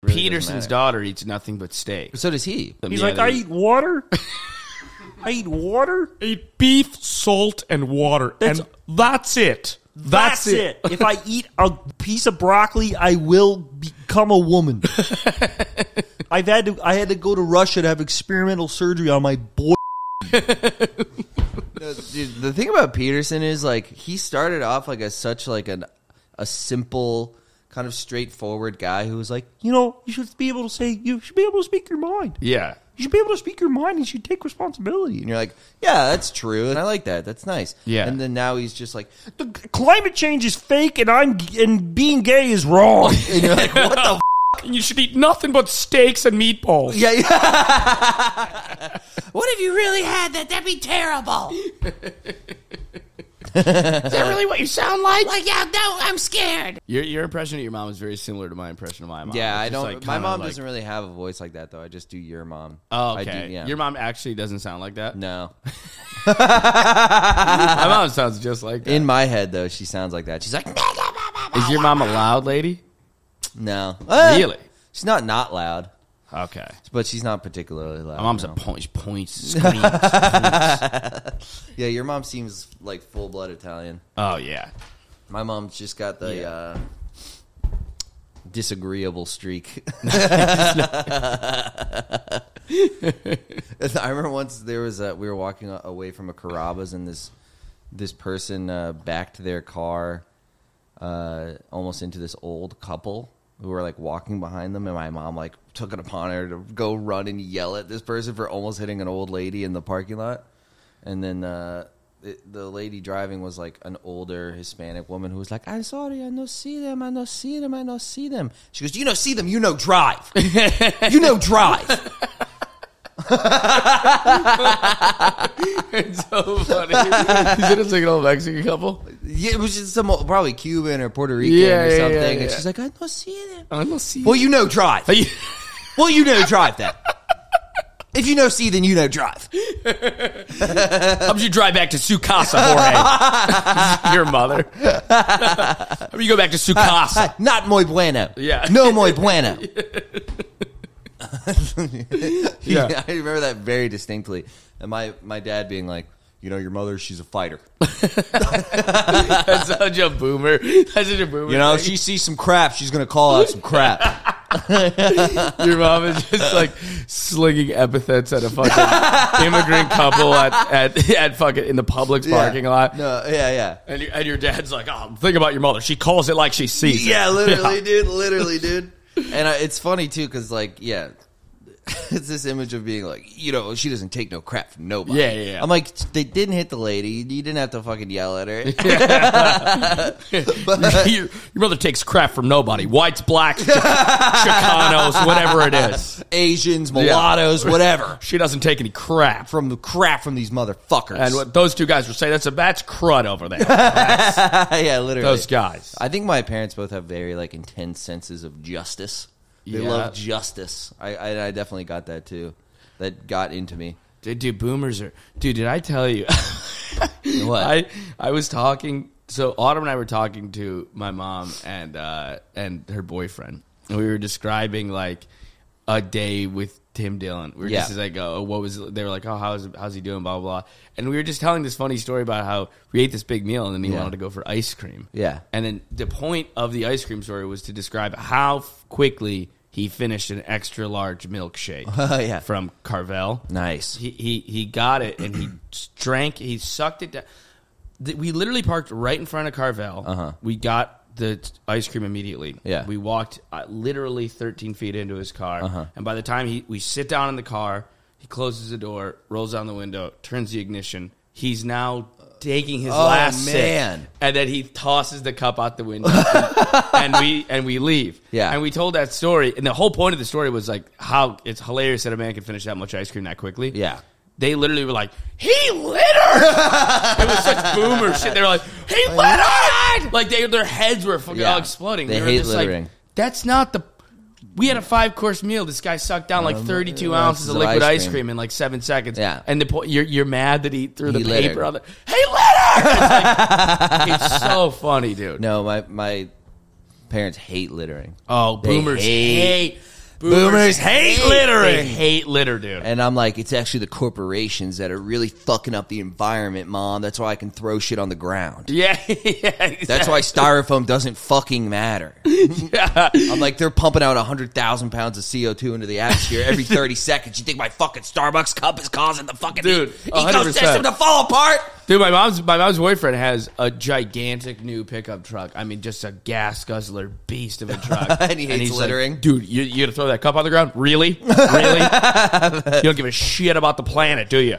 Really Peterson's daughter eats nothing but steak. So does he. He's like, I eat water. I eat water. I eat beef, salt, and water. And that's it. That's it. If I eat a piece of broccoli, I will become a woman. I had to go to Russia to have experimental surgery on my boy. No, dude, the thing about Peterson is like he started off like as such like a simple kind of straightforward guy who was like, you should be able to speak your mind. Yeah. You should be able to speak your mind and you should take responsibility. And you're like, yeah, that's true. And I like that. That's nice. Yeah. And then now he's just like, the climate change is fake and being gay is wrong. and you're like, what the And you should eat nothing but steaks and meatballs. Yeah. What if you really had that? That'd be terrible. Is that really what you sound like? Like, yeah, no, I'm scared. Your impression of your mom is very similar to my impression of my mom. Yeah, I don't. Like, my mom doesn't really have a voice like that, though. I just do your mom. Oh, okay. I do, yeah. Your mom actually doesn't sound like that? No. My mom sounds just like that. In my head, though, she sounds like that. She's like, is your mom a loud lady? no. Really? She's not loud. Okay. But she's not particularly loud. My mom's no. a points, screams. Yeah, your mom seems like full-blood Italian. Oh, yeah. My mom's just got the disagreeable streak. I remember once there was we were walking away from a Carrabba's and this person backed their car almost into this old couple who were like walking behind them, and my mom like took it upon her to go run and yell at this person for almost hitting an old lady in the parking lot. And then the lady driving was like an older Hispanic woman who was like, I'm sorry, I don't see them, I don't see them, I don't see them. She goes, you don't see them, you know drive. You know drive. It's so funny. Is it like an old Mexican couple? Yeah, it was just some probably Cuban or Puerto Rican or something. And she's like, I don't see them. I don't see Well, you know drive. Well, you know drive then. If you know see, then you know drive. How about you drive back to su casa, Jorge? Your mother. How about you go back to su casa? Not muy bueno. Yeah. No muy bueno. Yeah. I remember that very distinctly. And my dad being like, your mother, she's a fighter. That's such a boomer. That's such a boomer. If she sees some crap, she's going to call out some crap. Your mom is just like slinging epithets at a fucking immigrant couple at fucking in the Publix parking lot. No, yeah. And your dad's like, oh, think about your mother. She calls it like she sees it. Yeah, literally, dude. Literally, dude. And it's funny, too, because, like, it's this image of being like, she doesn't take no crap from nobody. Yeah. I'm like, they didn't hit the lady. You didn't have to fucking yell at her. Your mother takes crap from nobody. Whites, blacks, Chicanos, whatever it is. Asians, mulattoes, whatever. She doesn't take any crap. From these motherfuckers. And what those two guys will say, that's crud over there. Yeah, literally. Those guys. I think my parents both have very, like, intense senses of justice. They love justice. I definitely got that, too. That got into me. Dude, boomers are... Dude, did I tell you... What? I was talking... So, Autumn and I were talking to my mom and her boyfriend. And we were describing, like, a day with Tim Dillon. We were just like, oh, what was... They were like, oh, how's he doing, blah, blah, blah. And we were just telling this funny story about how we ate this big meal and then he wanted to go for ice cream. Yeah. And then the point of the ice cream story was to describe how quickly... He finished an extra large milkshake from Carvel. Nice. He got it and he drank. He sucked it down. We literally parked right in front of Carvel. We got the ice cream immediately. Yeah. We walked literally 13 feet into his car. And by the time we sit down in the car, he closes the door, rolls down the window, turns the ignition. He's now taking his last sip, and then he tosses the cup out the window, and we leave. Yeah, and we told that story, and the whole point of the story was like how it's hilarious that a man can finish that much ice cream that quickly. Yeah, they literally were like, he littered. It was such boomer shit. They were like, he littered. Like their heads were fucking all exploding. They were hate just littering. Like, that's not the. We had a 5-course meal. This guy sucked down like 32 ounces of liquid ice cream in like 7 seconds. Yeah. And you're mad that he threw the littered. paper on the... Hey, litter! It's so funny, dude. No, my Parents hate littering. Oh, They boomers hate Boomers hate littering. They hate litter, dude. And I'm like, it's actually the corporations that are really fucking up the environment, Mom. That's why I can throw shit on the ground. Yeah, exactly. That's why styrofoam doesn't fucking matter. Yeah. I'm like, they're pumping out 100,000 pounds of CO2 into the atmosphere every 30 seconds. You think my fucking Starbucks cup is causing the fucking Dude, ecosystem to fall apart? Dude, my mom's boyfriend has a gigantic new pickup truck. I mean, just a gas guzzler beast of a truck. And he hates he's littering? Like, dude, you gonna throw that cup on the ground? Really? Really? You don't give a shit about the planet, do you?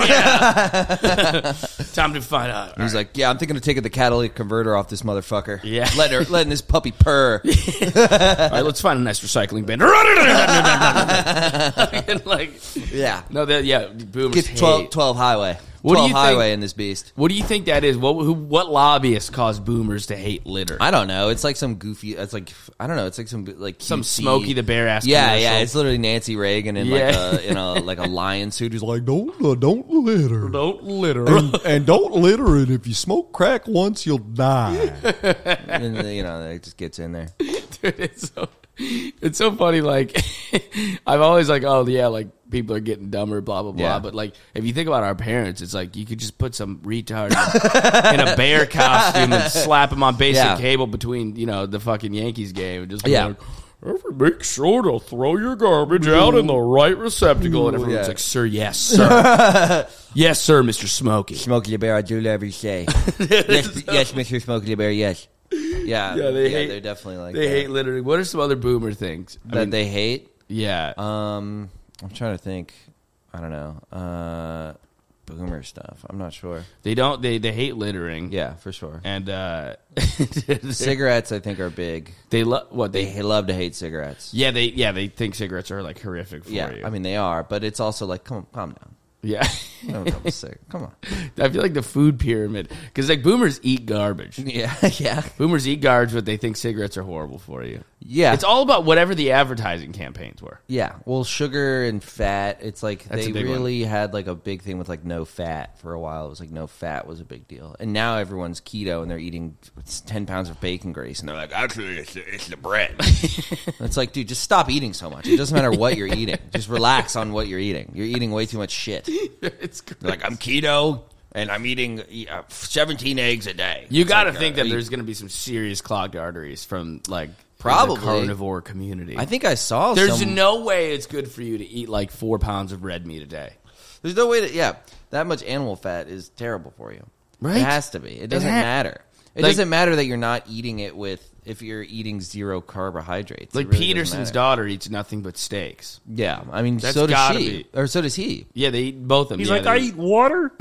Yeah. Time to find out. He's like, yeah, I'm thinking of taking the catalytic converter off this motherfucker. Yeah. Letting this puppy purr. All right, let's find a nice recycling bin. Like, Yeah. no, boomers Get hate. 12 highway. What do 12 you highway think- in this beast. What do you think that is? What lobbyists cause boomers to hate litter? I don't know. It's like some goofy. It's like I don't know. It's like some Some cutesy- Smokey the Bear ass. Yeah, commercial. yeah. It's literally Nancy Reagan in like a lion suit. Who's like, don't litter, Don't litter. and don't litter it. If you smoke crack once, you'll die. and it just gets in there. Dude, it's so funny. Like, I'm always like, oh yeah, like people are getting dumber, blah blah blah. Yeah. But like, if you think about our parents, it's like you could just put some retard in a bear costume and slap him on basic cable between the fucking Yankees game, and just be like, make sure to throw your garbage out in the right receptacle. And everyone's like, sir, yes, sir. Yes, sir, Mr. Smokey. Smokey the Bear, I do whatever you say. yes, Mr. Smokey the Bear, yes. Yeah, they're definitely like They that. hate littering. What are some other boomer things They hate? Yeah. I'm trying to think. I don't know. Boomer stuff. I'm not sure. They don't. They hate littering. Yeah, for sure. And Cigarettes, I think, are big. They love what They love to hate cigarettes. Yeah, they think cigarettes are like horrific for you. I mean, they are, but it's also like, calm down. Yeah. Don't come sick. Come on. I feel like the food pyramid, because like boomers eat garbage. Yeah, yeah. Boomers eat garbage, but they think cigarettes are horrible for you. Yeah. It's all about whatever the advertising campaigns were. Yeah. Well, sugar and fat, it's like That's they a big really had like a big thing with like no fat for a while. It was like no fat was a big deal. And now everyone's keto and they're eating 10 pounds of bacon grease and they're like, actually, it's the bread. It's like, dude, just stop eating so much. It doesn't matter what you're eating. Just relax on what you're eating. You're eating way too much shit. It's They're like, I'm keto and I'm eating 17 eggs a day. You got to like, think that there's going to be some serious clogged arteries from like Probably. the carnivore community. I think I saw There's no way it's good for you to eat like 4 pounds of red meat a day. There's no way that much animal fat is terrible for you. Right? It has to be. It doesn't matter. It Like- doesn't matter that you're not eating it if you're eating zero carbohydrates. Like It really doesn't Peterson's matter. daughter eats nothing but steaks. Yeah, I mean, That's so does gotta she, be. or so does he. Yeah, they eat both of them. He's Yeah, like, they I eat water.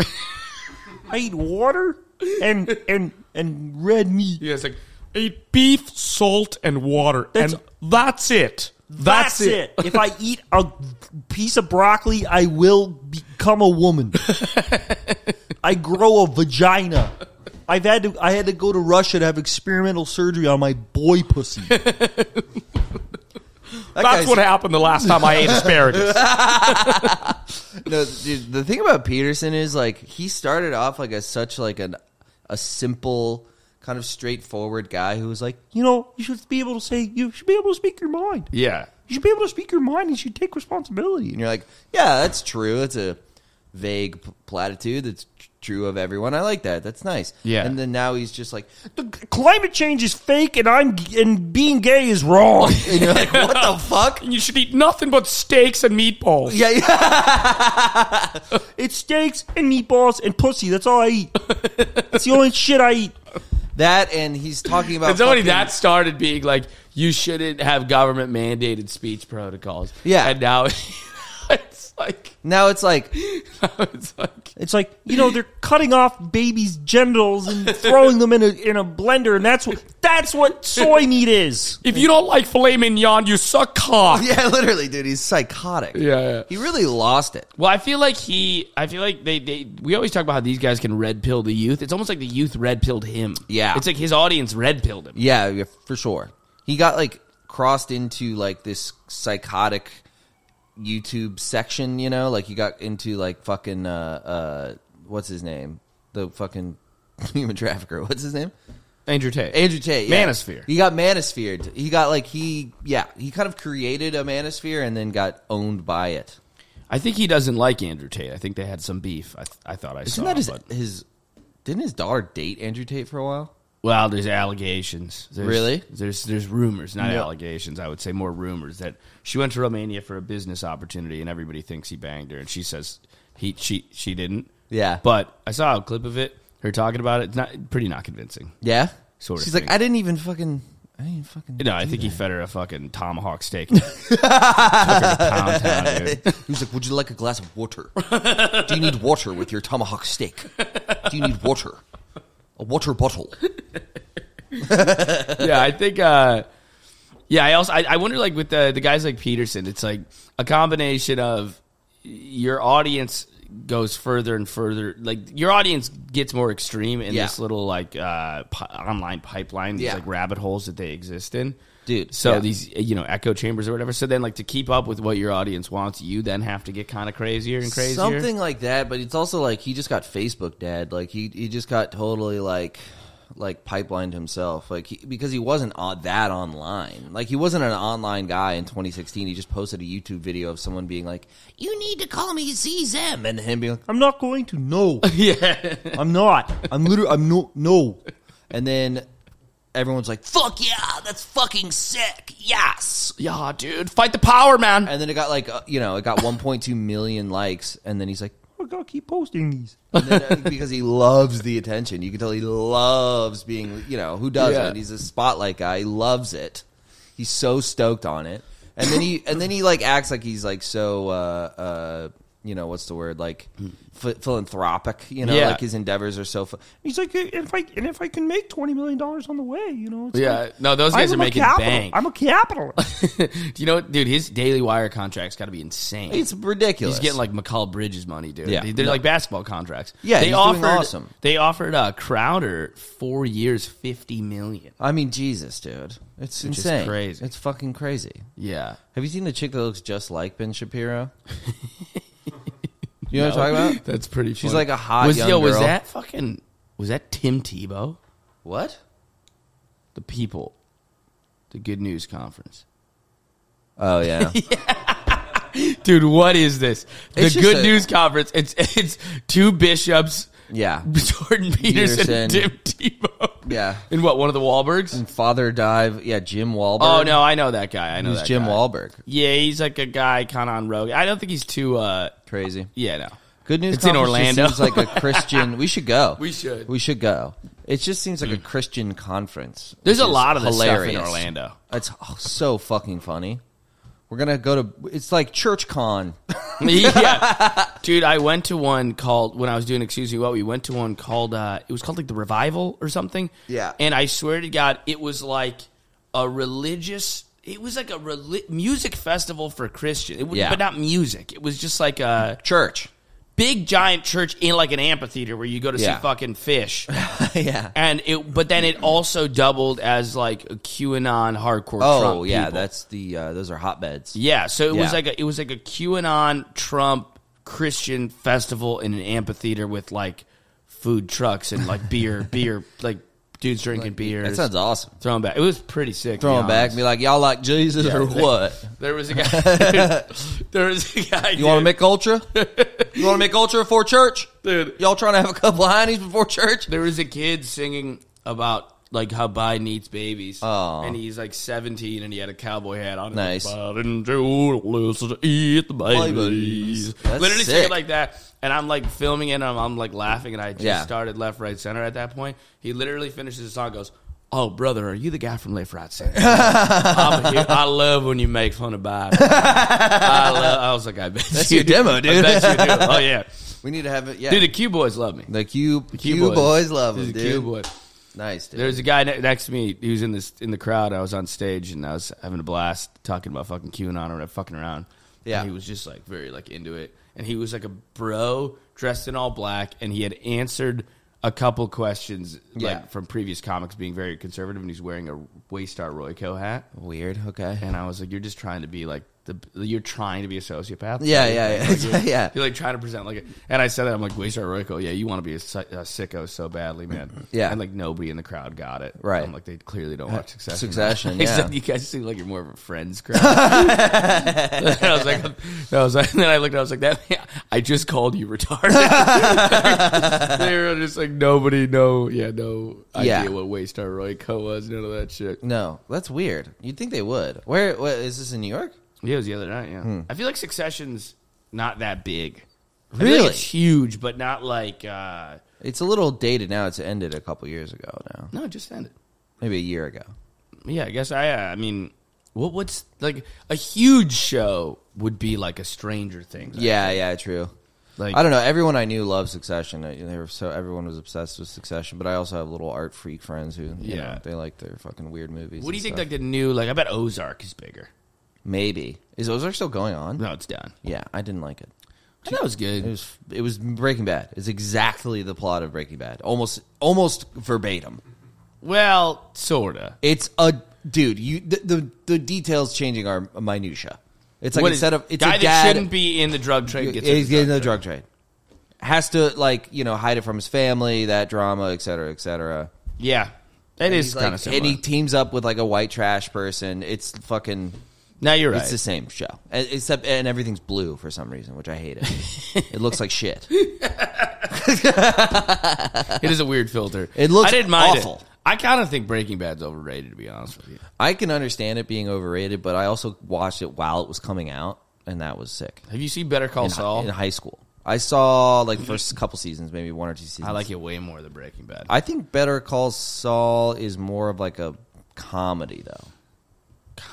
I eat water and red meat. Yeah, it's like eat beef, salt, and water, and that's it. That's it. If I eat a piece of broccoli, I will become a woman. I grow a vagina. I had to go to Russia to have experimental surgery on my boy pussy. That's what happened the last time I ate asparagus. No, dude, the thing about Peterson is like he started off like as such like a simple kind of straightforward guy who was like, You should be able to speak your mind. Yeah. You should be able to speak your mind and you should take responsibility. and you're like, yeah, that's true. That's a vague platitude that's true of everyone. I like that. That's nice. Yeah. And then now he's just like, The climate change is fake and being gay is wrong. and you're like, what the fuck? And you should eat nothing but steaks and meatballs. Yeah, yeah. It's steaks and meatballs and pussy. That's all I eat. That's the only shit I eat. That and he's talking about It's only fucking- that started being like, you shouldn't have government mandated speech protocols. Yeah. And now it's like, Now it's like, It's like, they're cutting off babies' genitals and throwing them in a blender, and that's what soy meat is. If you don't like filet mignon, you suck cock. yeah, literally, dude, he's psychotic. yeah. He really lost it. Well, I feel like we always talk about how these guys can red pill the youth. It's almost like the youth red pilled him. Yeah. It's like his audience red pilled him. Yeah, for sure. He got like crossed into like this psychotic YouTube section, like he got into like fucking what's his name? The fucking human trafficker. What's his name? Andrew Tate. Yeah. Manosphere. He got manosphered. He got he kind of created a manosphere and then got owned by it. I think he doesn't like Andrew Tate. I think they had some beef. I thought I saw. Isn't that his? Didn't his daughter date Andrew Tate for a while? Well, there's allegations. Really? There's rumors, not allegations. I would say more rumors that she went to Romania for a business opportunity, and everybody thinks he banged her, and she says she didn't. Yeah. But I saw a clip of it. Her talking about it. Pretty not convincing. Yeah. Sort of. She's thing. like, I didn't even fucking. No, I think he fed her a fucking tomahawk steak. Took her to Pound Town, dude. He was like, would you like a glass of water? Do you need water with your tomahawk steak? Do you need water? A water bottle. Yeah, I think. I wonder, like with the guys like Peterson, it's like a combination of your audience goes further and further. Like your audience gets more extreme in this little like online pipeline, these like rabbit holes that they exist in, dude. So these echo chambers or whatever. So then, like to keep up with what your audience wants, you then have to get kind of crazier and crazier, something like that. But it's also like he just got Facebook dad. Like he just got totally like pipelined himself, because he wasn't that online. Like he wasn't an online guy in 2016. He just posted a YouTube video of someone being like, "You need to call me ZZM," and him being like, I'm not going to. No. Yeah, I'm not. I'm no. and then everyone's like, "Fuck yeah, that's fucking sick, yes." yeah, dude, fight the power, man. And then it got it got 1.2 million likes, and then he's like, I gotta keep posting these. and then, because he loves the attention. You can tell he loves being, who doesn't? Yeah. He's a spotlight guy. He loves it. He's so stoked on it. And then he like acts like he's like so what's the word, like philanthropic, like his endeavors are so He's like, if I can make $20 million on the way, it's like, No, those guys are making bank. I'm a capitalist. Dude, his Daily Wire contract's got to be insane. it's ridiculous. He's getting like McCall Bridges money, dude. Yeah. They're like basketball contracts. Yeah, they he's offered doing awesome. They offered Crowder 4 years, $50 million. I mean, Jesus, dude, it's Which is insane. crazy. It's fucking crazy. Yeah. Have you seen the chick that looks just like Ben Shapiro? You know what I'm talking about? That's pretty. She's funny. like a hot young girl. Was that Tim Tebow? What? The People, the Good News Conference. Oh yeah. Dude, what is this? The It's just Good News Conference. It's two bishops. Yeah. Jordan Peterson and Tim Tebow. Yeah. In what, one of the Wahlbergs? And Father Dive. Yeah, Jim Wahlberg. Oh, no, I know that guy. Who's Jim Wahlberg? Yeah, he's like a guy kind of on rogue. I don't think he's too... Crazy. Yeah, no. Good News It's in Conference Orlando. just seems like a Christian... We should go. We should. We should go. It just seems like a Christian conference. There's a which is lot of this hilarious. stuff in Orlando. It's so fucking funny. We're going to go to... It's like ChurchCon. Yeah. Dude, I went to one called... When I was doing Excuse Me What, we went to one called... it was called like The Revival or something. Yeah. And I swear to God, it was like a religious... It was like a music festival for Christians. But not music. It was just like a... Church. Big giant church in like an amphitheater where you go to see fucking fish. Yeah. But then it also doubled as like a QAnon hardcore Trump. Oh, yeah, people. that's the those are hotbeds. Yeah, so it was like a QAnon Trump Christian festival in an amphitheater with like food trucks and like beer like dudes drinking beers. That sounds awesome. Throwing back. It was pretty sick. Throwing back and be like, y'all like Jesus or what? There was a guy. You want to make ultra? You want to make ultra before church? Dude. Y'all trying to have a couple of heinies before church? There was a kid singing about like how Biden eats babies. Oh. And he's like 17 and he had a cowboy hat on. Nice. Biden to eat the babies. That's Literally sick. singing like that. And I'm like filming it and I'm like laughing and I just Yeah. started left, right, center at that point. He literally finishes the song and goes, "Oh, brother, are you the guy from Left, Right, Center?" I love when you make fun of Biden. I was like, I bet That's you your demo, dude. I bet you do. Oh, yeah. We need to have it. Yeah, Dude, the Q boys love me. the Q boys love him, He's a dude. Q boy. Nice, dude. There's a guy next to me who's in the crowd. I was on stage and I was having a blast talking about fucking QAnon or fucking around. Yeah. And he was just like very like into it. And he was like a bro dressed in all black and he had answered a couple questions like from previous comics being very conservative and he's wearing a Waystar Royco hat. Weird. Okay. And I was like, you're just trying to be like you're trying to be a sociopath. Yeah. You're like trying to present like it. And I said that, I'm like, Waystar Royco, yeah, you want to be a sicko so badly, man. Yeah. And like nobody in the crowd got it. Right. I'm like, they clearly don't watch Succession. Succession, I yeah. said, you guys seem like you're more of a Friends crowd. And I was like, and then I looked, I was like, I just called you retarded. They were just like, nobody, no idea what Waystar Royco was, none of that shit. No, that's weird. You'd think they would. Where is this in New York? Yeah, it was the other night, yeah. I feel like Succession's not that big. I feel Really? like it's huge, but not like... It's a little dated now. It's ended a couple years ago now. No, it just ended. Maybe a year ago. Yeah, I guess I mean... What's... Like, a huge show would be like a Stranger Things. Yeah, true. Like, I don't know. Everyone I knew loved Succession. Everyone was obsessed with Succession. But I also have little art freak friends who, you know, they like their fucking weird movies. What do you think, stuff. like, the new... Like, I bet Ozark is bigger. Maybe. Is Ozark still going on? No, it's done. Yeah, I didn't like it. I thought it was good. It was Breaking Bad. It's exactly the plot of Breaking Bad. Almost verbatim. Well, sorta. It's a dude. The details changing are minutia. It's like instead of it's guy a dad that shouldn't be in the drug trade gets in the drug trade. Has to hide it from his family. That drama, et cetera, et cetera. Yeah, that is kind of and similar. he teams up with like a white trash person. It's fucking. No, you're right. It's the same show, except and everything's blue for some reason, which I hate it. It looks like shit. It is a weird filter. It looks I didn't mind awful. it. I kind of think Breaking Bad's overrated, to be honest with you. I can understand it being overrated, but I also watched it while it was coming out, and that was sick. Have you seen Better Call Saul? In high school, I saw like the first couple seasons, maybe 1 or 2 seasons. I like it way more than Breaking Bad. I think Better Call Saul is more of like a comedy, though.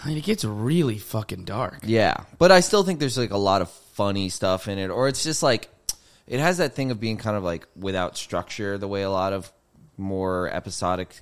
It gets really fucking dark. Yeah, but I still think there's like a lot of funny stuff in it, or it's just like it has that thing of being kind of like without structure, the way a lot of more episodic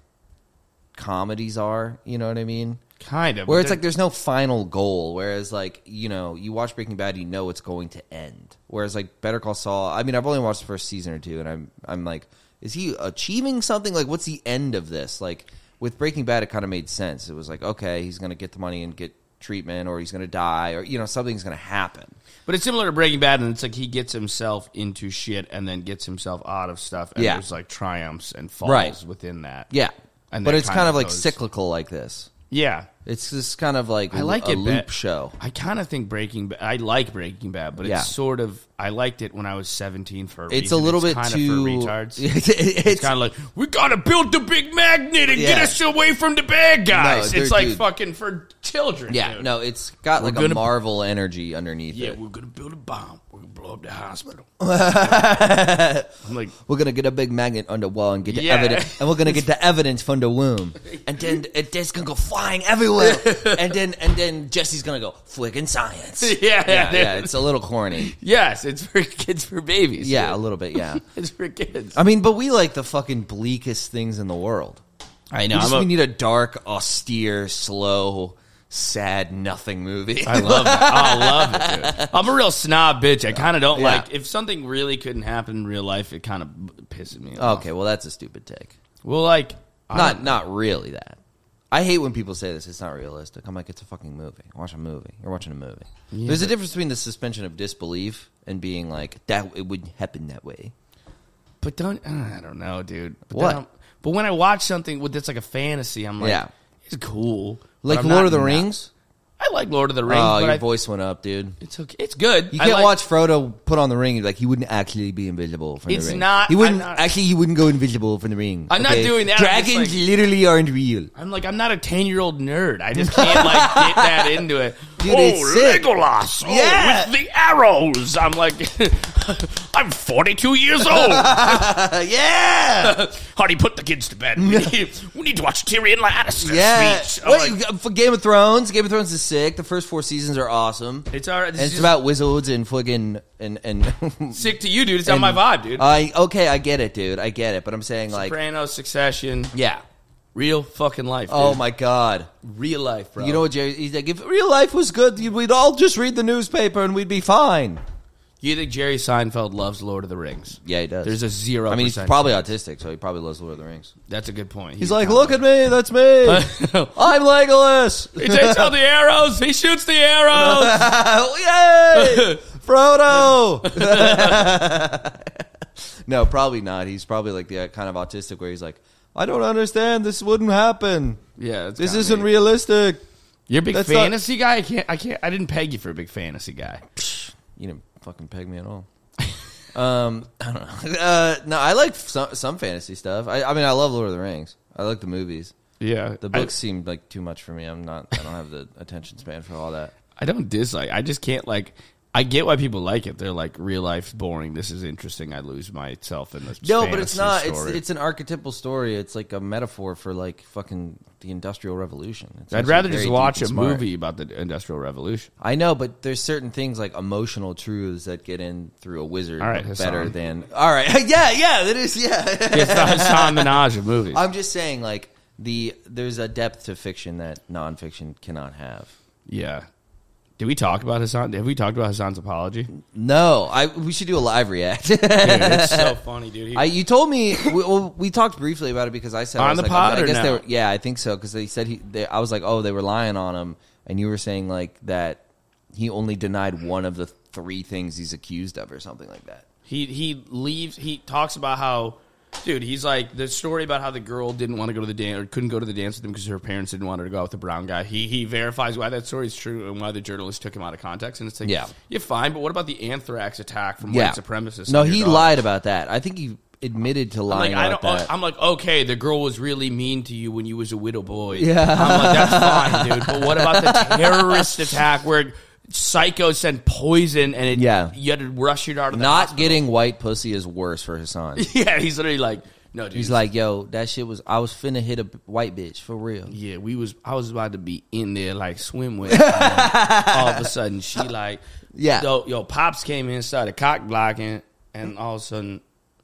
comedies are. You know what I mean? Kind of. Where it's like there's no final goal, whereas like, you know, you watch Breaking Bad, you know it's going to end. Whereas like Better Call Saul, I mean, I've only watched the first season or two, and I'm like, is he achieving something? Like, what's the end of this? Like, with Breaking Bad, it kind of made sense. It was like, okay, he's going to get the money and get treatment, or he's going to die, or, you know, something's going to happen. But it's similar to Breaking Bad, and it's like he gets himself into shit and then gets himself out of stuff, and there's like triumphs and falls within that. Yeah. And but it's kind of like cyclical like this. Yeah. It's just kind of like I like a it, loop show. I kind of think I like Breaking Bad, but it's sort of, I liked it when I was 17 for a reason. It's a little bit kind too... of for retards. It's kind of like, we got to build the big magnet and get us away from the bad guys. No, it's like fucking for children, Yeah, dude. no, it's got like a Marvel energy underneath it. Yeah, we're going to build a bomb. We're going to blow up the hospital. I'm like, we're going to get a big magnet on the wall and get the evidence, and we're going to get the evidence from the womb. And then it's going to go flying everywhere. and then Jesse's going to go, flicking science. Yeah, it's a little corny. Yes, it's for kids, for babies. Yeah, a little bit, yeah. It's for kids. I mean, but we like the fucking bleakest things in the world. I know. We need a dark, austere, slow, sad, nothing movie. I love that. I love it, dude. I'm a real snob bitch. I kind of don't like... If something really couldn't happen in real life, it kind of pisses me off. Okay, well, that's a stupid take. Well, like... Not really that. I hate when people say this. It's not realistic. I'm like, it's a fucking movie. Watch a movie. You're watching a movie. Yeah, there's a difference between the suspension of disbelief and being like, that it would happen that way. But I don't know, dude. What? But when I watch something that's like a fantasy, I'm like, it's cool. Like Lord of the Rings? I like Lord of the Rings. Oh, but your voice went up, dude. It's okay. It's good. You can't watch Frodo put on the ring. Like, he wouldn't actually be invisible from the ring. It's not. He wouldn't. Actually, he wouldn't go invisible from the ring. I'm not doing that. Dragons literally aren't real. I'm not a 10-year-old nerd. I just can't get that into it. Dude, it's sick. Legolas. With the arrows. I'm like, I'm 42 years old. Yeah. Honey, put the kids to bed. We need to watch Tyrion Lannister speech. Wait, for Game of Thrones is sick. The first 4 seasons are awesome. It's all right. It's about wizards and friggin' and sick to you, dude. It's on my vibe, dude. I get it, dude. I get it. But I'm saying like Sopranos, Succession. Yeah. Real fucking life, dude. Oh my god. Real life, bro. You know what, Jerry? He's like, if real life was good, we'd all just read the newspaper and we'd be fine. Do you think Jerry Seinfeld loves Lord of the Rings? Yeah, he does. There's a 0%. I mean, he's probably autistic, so he probably loves Lord of the Rings. That's a good point. He's like, look at me, that's me. I'm Legolas. He takes out the arrows. He shoots the arrows. Yay! Frodo. No, probably not. He's probably like the kind of autistic where he's like, I don't understand. This wouldn't happen. Yeah, this isn't realistic. You're a big fantasy guy? I didn't peg you for a big fantasy guy. You didn't fucking peg me at all. I don't know. No, I like some fantasy stuff. I mean, I love Lord of the Rings. I like the movies. Yeah. The books seem like too much for me. I don't have the attention span for all that. I don't dislike. I just can't like. I get why people like it. They're like, real life's boring. This is interesting. I lose myself in this. No, but it's not. Story. It's an archetypal story. It's like a metaphor for like fucking the Industrial Revolution. I'd rather just watch a movie about the Industrial Revolution. I know, but there's certain things like emotional truths that get in through a wizard better than. All right, yeah, that is It's the Hassan Minaj of movies. I'm just saying, like there's a depth to fiction that nonfiction cannot have. Yeah. Did we talk about Hassan? Have we talked about Hassan's apology? No, we should do a live react. Dude, it's so funny, dude. You told me we talked briefly about it because I said on the pod. I guess they were, yeah, I think so because they said I was like, oh, they were lying on him, and you were saying like that he only denied one of the 3 things he's accused of or something like that. He leaves. He talks about how. Dude, he's like, the story about how the girl didn't want to go to the dance or couldn't go to the dance with him because her parents didn't want her to go out with the brown guy. He verifies why that story is true and why the journalist took him out of context. And it's like, yeah, you're fine, but what about the anthrax attack from white supremacists? No, he lied about that. I think he admitted to lying about that. I'm like, okay, the girl was really mean to you when you was a widow boy. Yeah. I'm like, that's fine, dude. But what about the terrorist attack where psychos sent poison and you had to rush your daughter to the hospital? Getting white pussy is worse for Hassan. Yeah, he's literally like, no, dude. He's like, yo, that shit was, I was finna hit a white bitch for real. Yeah, I was about to be in there like swimwear. All of a sudden, she like, yo, Pops came in, started cock blocking, and all of a sudden,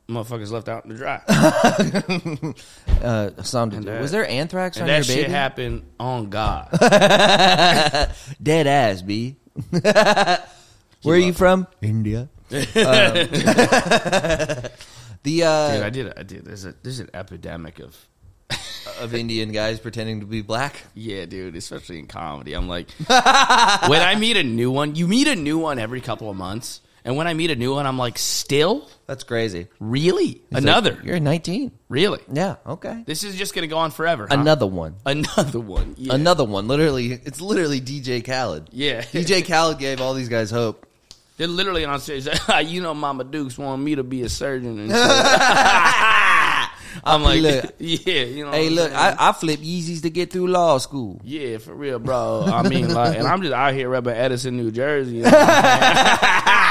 motherfuckers left out in the dry. Was there anthrax on your baby? That shit happened on God. Dead ass, B. Where are you from? India. Dude, I did. There's an epidemic of Indian guys pretending to be black. Yeah, dude, especially in comedy. I'm like, when I meet a new one, you meet a new one every couple of months. And when I meet a new one, I'm like, still? That's crazy. Really? Another? Like, you're 19. Really? Yeah, okay. This is just going to go on forever, huh? Another one. Yeah. Another one. It's literally DJ Khaled. Yeah. DJ Khaled gave all these guys hope. They're literally on stage. You know, Mama Dukes wanted me to be a surgeon and shit. I'm like, look, yeah, you know. Hey, look, I flip Yeezys to get through law school. Yeah, for real, bro. I mean, like, and I'm just out here repping Edison, New Jersey. You know what I'm saying?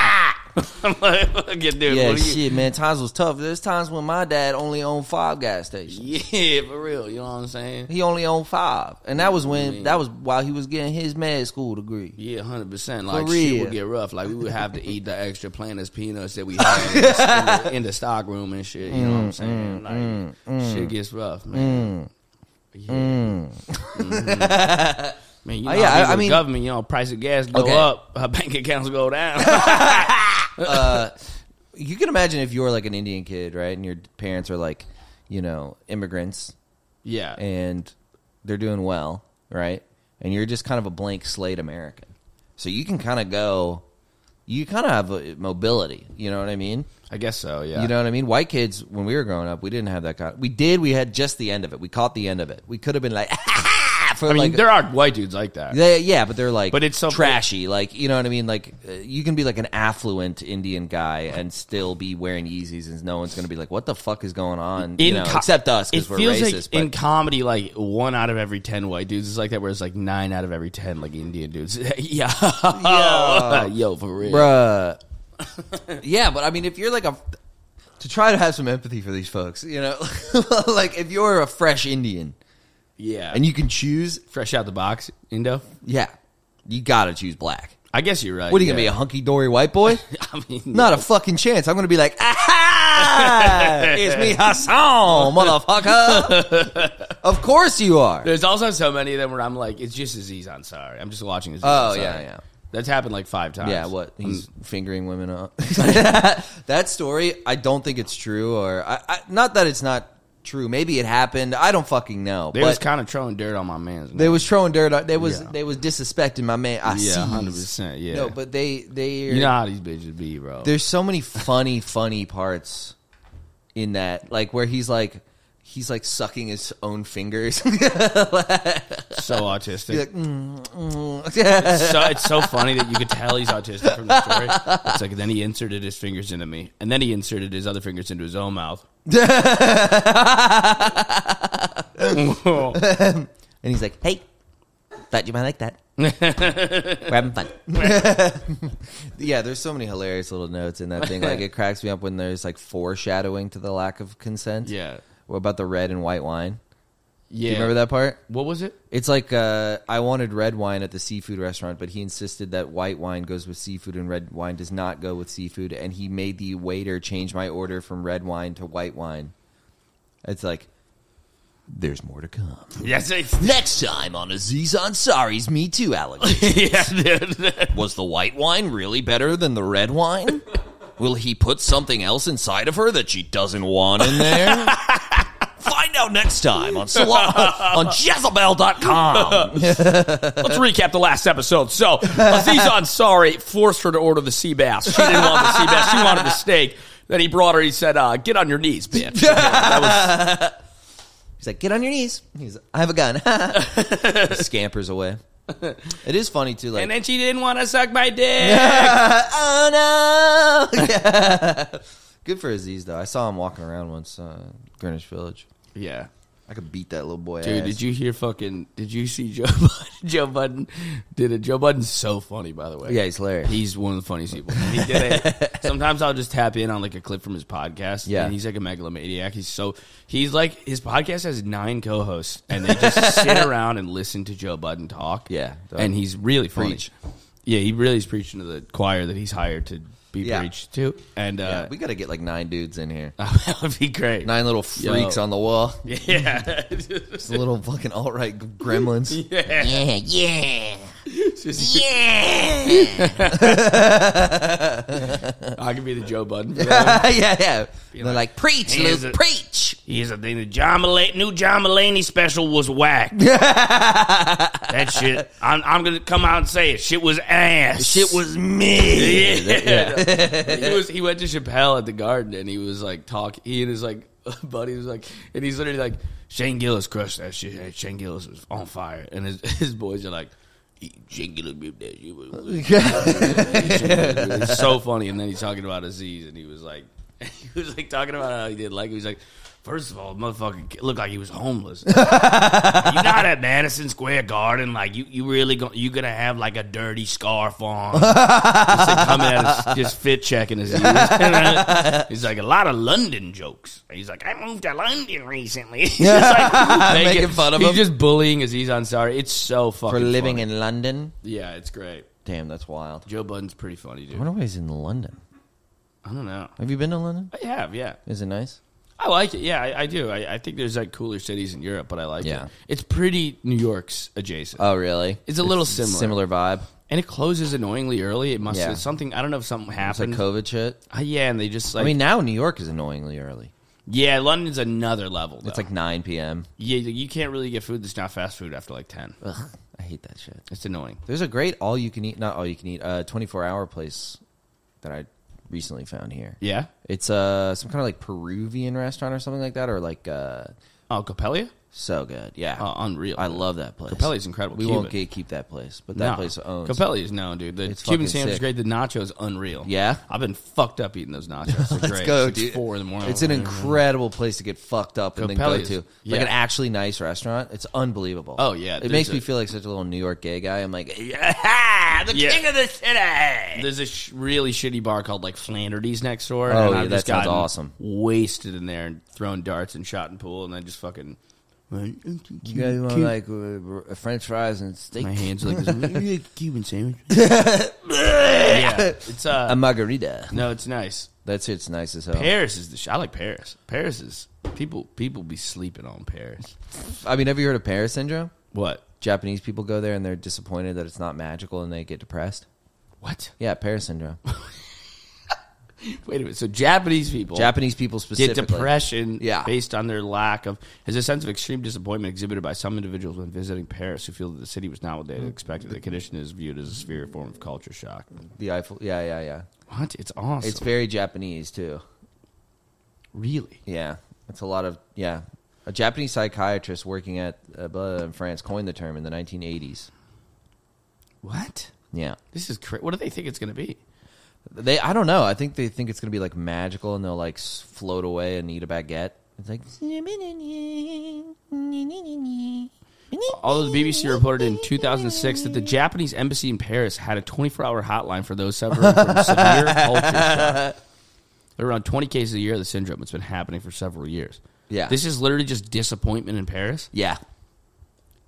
I'm like, look at dude. Yeah, shit, man. Times was tough. There's times when my dad only owned 5 gas stations. Yeah, for real. You know what I'm saying? He only owned 5, and that was while he was getting his med school degree. Yeah, 100%. Like shit would get rough. Like we would have to eat the extra Planters peanuts that we had in the stock room and shit. You know what I'm saying? Shit gets rough, man. Yeah. Mm-hmm. Man, you know, I mean, government, you know, price of gas go up, bank accounts go down. You can imagine if you're like an Indian kid, right, and your parents are like, you know, immigrants, and they're doing well, right, and you're just kind of a blank slate American, so you can kind of have a mobility. You know what I mean? I guess so. Yeah. You know what I mean? White kids, when we were growing up, we didn't have that kind. We had just the end of it. We caught the end of it. We could have been like. I mean, there are white dudes like that. But they're like, but it's so trashy. Like, you know what I mean? Like, you can be like an affluent Indian guy and still be wearing Yeezys, and no one's going to be like, "What the fuck is going on?" Except us because we're racist. Like in comedy, like 1 out of every 10 white dudes is like that. Whereas like 9 out of every 10 like Indian dudes. Yo, for real, bruh. Yeah, but I mean, if you're like to try to have some empathy for these folks, you know, like if you're a fresh Indian. Yeah. And you can choose. Fresh out the box, Indo? Yeah. You got to choose black. I guess you're right. What are you going to be, a hunky-dory white boy? I mean, not a fucking chance. I'm going to be like, ah, it's me, Hassan, motherfucker. Of course you are. There's also so many of them where I'm like, it's just Aziz Ansari. I'm just watching Aziz Ansari. Yeah. That's happened like 5 times. Yeah, what? He's fingering women up. That story, I don't think it's true, or not that it's not true. Maybe it happened. I don't fucking know. They was kind of throwing dirt on my man. They was throwing dirt. They was disrespecting my man. Yeah, 100%. Yeah. No, but they you know how these bitches be, bro. There's so many funny parts in that, like where he's like sucking his own fingers. So autistic. Like, It's so funny that you could tell he's autistic from the story. It's like, then he inserted his fingers into me, and then he inserted his other fingers into his own mouth. And he's like, "Hey, thought you might like that. We're having fun." Yeah, there's so many hilarious little notes in that thing. Like, it cracks me up when there's like foreshadowing to the lack of consent. Yeah. What about the red and white wine? Yeah. Do you remember that part? What was it? It's like I wanted red wine at the seafood restaurant, but he insisted that white wine goes with seafood and red wine does not go with seafood, and he made the waiter change my order from red wine to white wine. It's like, there's more to come. Yes. Next time on Aziz Ansari's Me Too allegations. Yeah, dude. Was the white wine really better than the red wine? Will he put something else inside of her that she doesn't want in there? Find out next time on Jezebel.com. Let's recap the last episode. So, Aziz Ansari forced her to order the sea bass. She didn't want the sea bass. She wanted the steak. Then he brought her. He said, get on your knees, bitch. He's like, get on your knees. He's like, I have a gun. He scampers away. It is funny, too. Like, and then she didn't want to suck my dick. Oh, no. Yeah. Good for Aziz, though. I saw him walking around once, Greenwich Village. Yeah. I could beat that little boy Dude, ass. did you see Joe Budden? Joe Budden did it. Joe Budden's so funny, by the way. Yeah, he's hilarious. He's one of the funniest people. And he did it. Sometimes I'll just tap in on like a clip from his podcast. Yeah. And he's like a megalomaniac. He's like, his podcast has 9 co-hosts, and they just sit around and listen to Joe Budden talk. Yeah. And he's really funny. Preach. Yeah, he really is preaching to the choir that he's hired to be Yeah. preached to. And Yeah, we got to get like 9 dudes in here. that would be great. 9 little freaks on the wall. Yeah. Just little fucking alt-right gremlins. Yeah. Yeah. I could be the Joe Budden for that. Yeah. They're like, preach, Here's Luke, a- preach. Here's the thing: the new John Mulaney special was whack. That shit. I'm gonna come out and say it. Shit was ass. Shit was me. Yeah. He went to Chappelle at the Garden and he was like talking. He and his like buddy was like, and he's literally like, Shane Gillis crushed that shit. Hey, Shane Gillis was on fire, and his boys are like, Shane Gillis ripped that shit. It's so funny. And then he's talking about Aziz, and he was like talking about how he did like. He was like, first of all, motherfucker looked like he was homeless. You're not at Madison Square Garden. Like, you really you gonna have like a dirty scarf on. He's like coming at us, just fit checking us. He's like, a lot of London jokes. He's like, I moved to London recently. He's just like Making fun of him. He's just bullying Aziz Ansari. It's so fucking For living funny. in London? Yeah, it's great. Damn, that's wild. Joe Budden's pretty funny, dude. I wonder why he's in London. I don't know. Have you been to London? I have, yeah. Is it nice? I like it. Yeah, I do. I think there's like cooler cities in Europe, but I like Yeah. it. It's pretty New York's adjacent. Oh, really? It's a little similar. Similar vibe. And it closes annoyingly early. It must Yeah. have something. I don't know if something It's happened. like COVID shit. Yeah, and they just like. I mean, now New York is annoyingly early. yeah, London's another level. Though. It's like 9 p.m. yeah, you can't really get food that's not fast food after like 10. Ugh, I hate that shit. It's annoying. There's a great not all you can eat, 24-hour place that I recently found here. Yeah. It's some kind of like Peruvian restaurant or something like that, or like Oh, Capella? so good. Yeah, Unreal. I love that place. Capella's incredible. We Cuban. won't gatekeep that place, but that No. place owns. Capella is known, dude. The It's Cuban fucking sandwich is sick. great. The nachos, unreal. Yeah? I've been fucked up eating those nachos. They're Let's great. go, It's dude. 4 in the morning. It's an incredible place to get fucked up and then go Capelli's. to. Like Yeah. an actually nice restaurant. It's unbelievable. Oh, yeah, It there's makes me a- feel like such a little New York gay guy. I'm like, Yeah. the king of the city. There's a really shitty bar called like Flanderdy's next door. Oh, and yeah, I've that just sounds gotten awesome. Wasted in there and throwing darts and shot and pool, and then just fucking. You guys want like French fries and steak? My hands are like this. Cuban sandwich. Yeah, it's A margarita. no, it's nice. That's it's nice as hell. Paris is the I like Paris. Paris is people be sleeping on Paris. I mean, have you heard of Paris syndrome? What? Japanese people go there and they're disappointed that it's not magical and they get depressed. What? Yeah, Paris syndrome. Wait a minute. So Japanese people Specifically get depression Yeah. based on their lack of has a sense of extreme disappointment exhibited by some individuals when visiting Paris who feel that the city was not what they had expected. The condition is viewed as a severe form of culture shock. The Eiffel. Yeah. What? It's awesome. It's very Japanese too. really. Yeah, it's a lot of A Japanese psychiatrist working at in France coined the term in the 1980s. What? Yeah. This is crazy. What do they think it's going to be? I don't know. I think they think it's going to be like magical, and they'll like float away and eat a baguette. It's like. Although the BBC reported in 2006 that the Japanese embassy in Paris had a 24-hour hotline for those suffering from severe culture shock. There are around 20 cases a year of the syndrome. It's been happening for several years. Yeah. This is literally just disappointment in Paris. Yeah.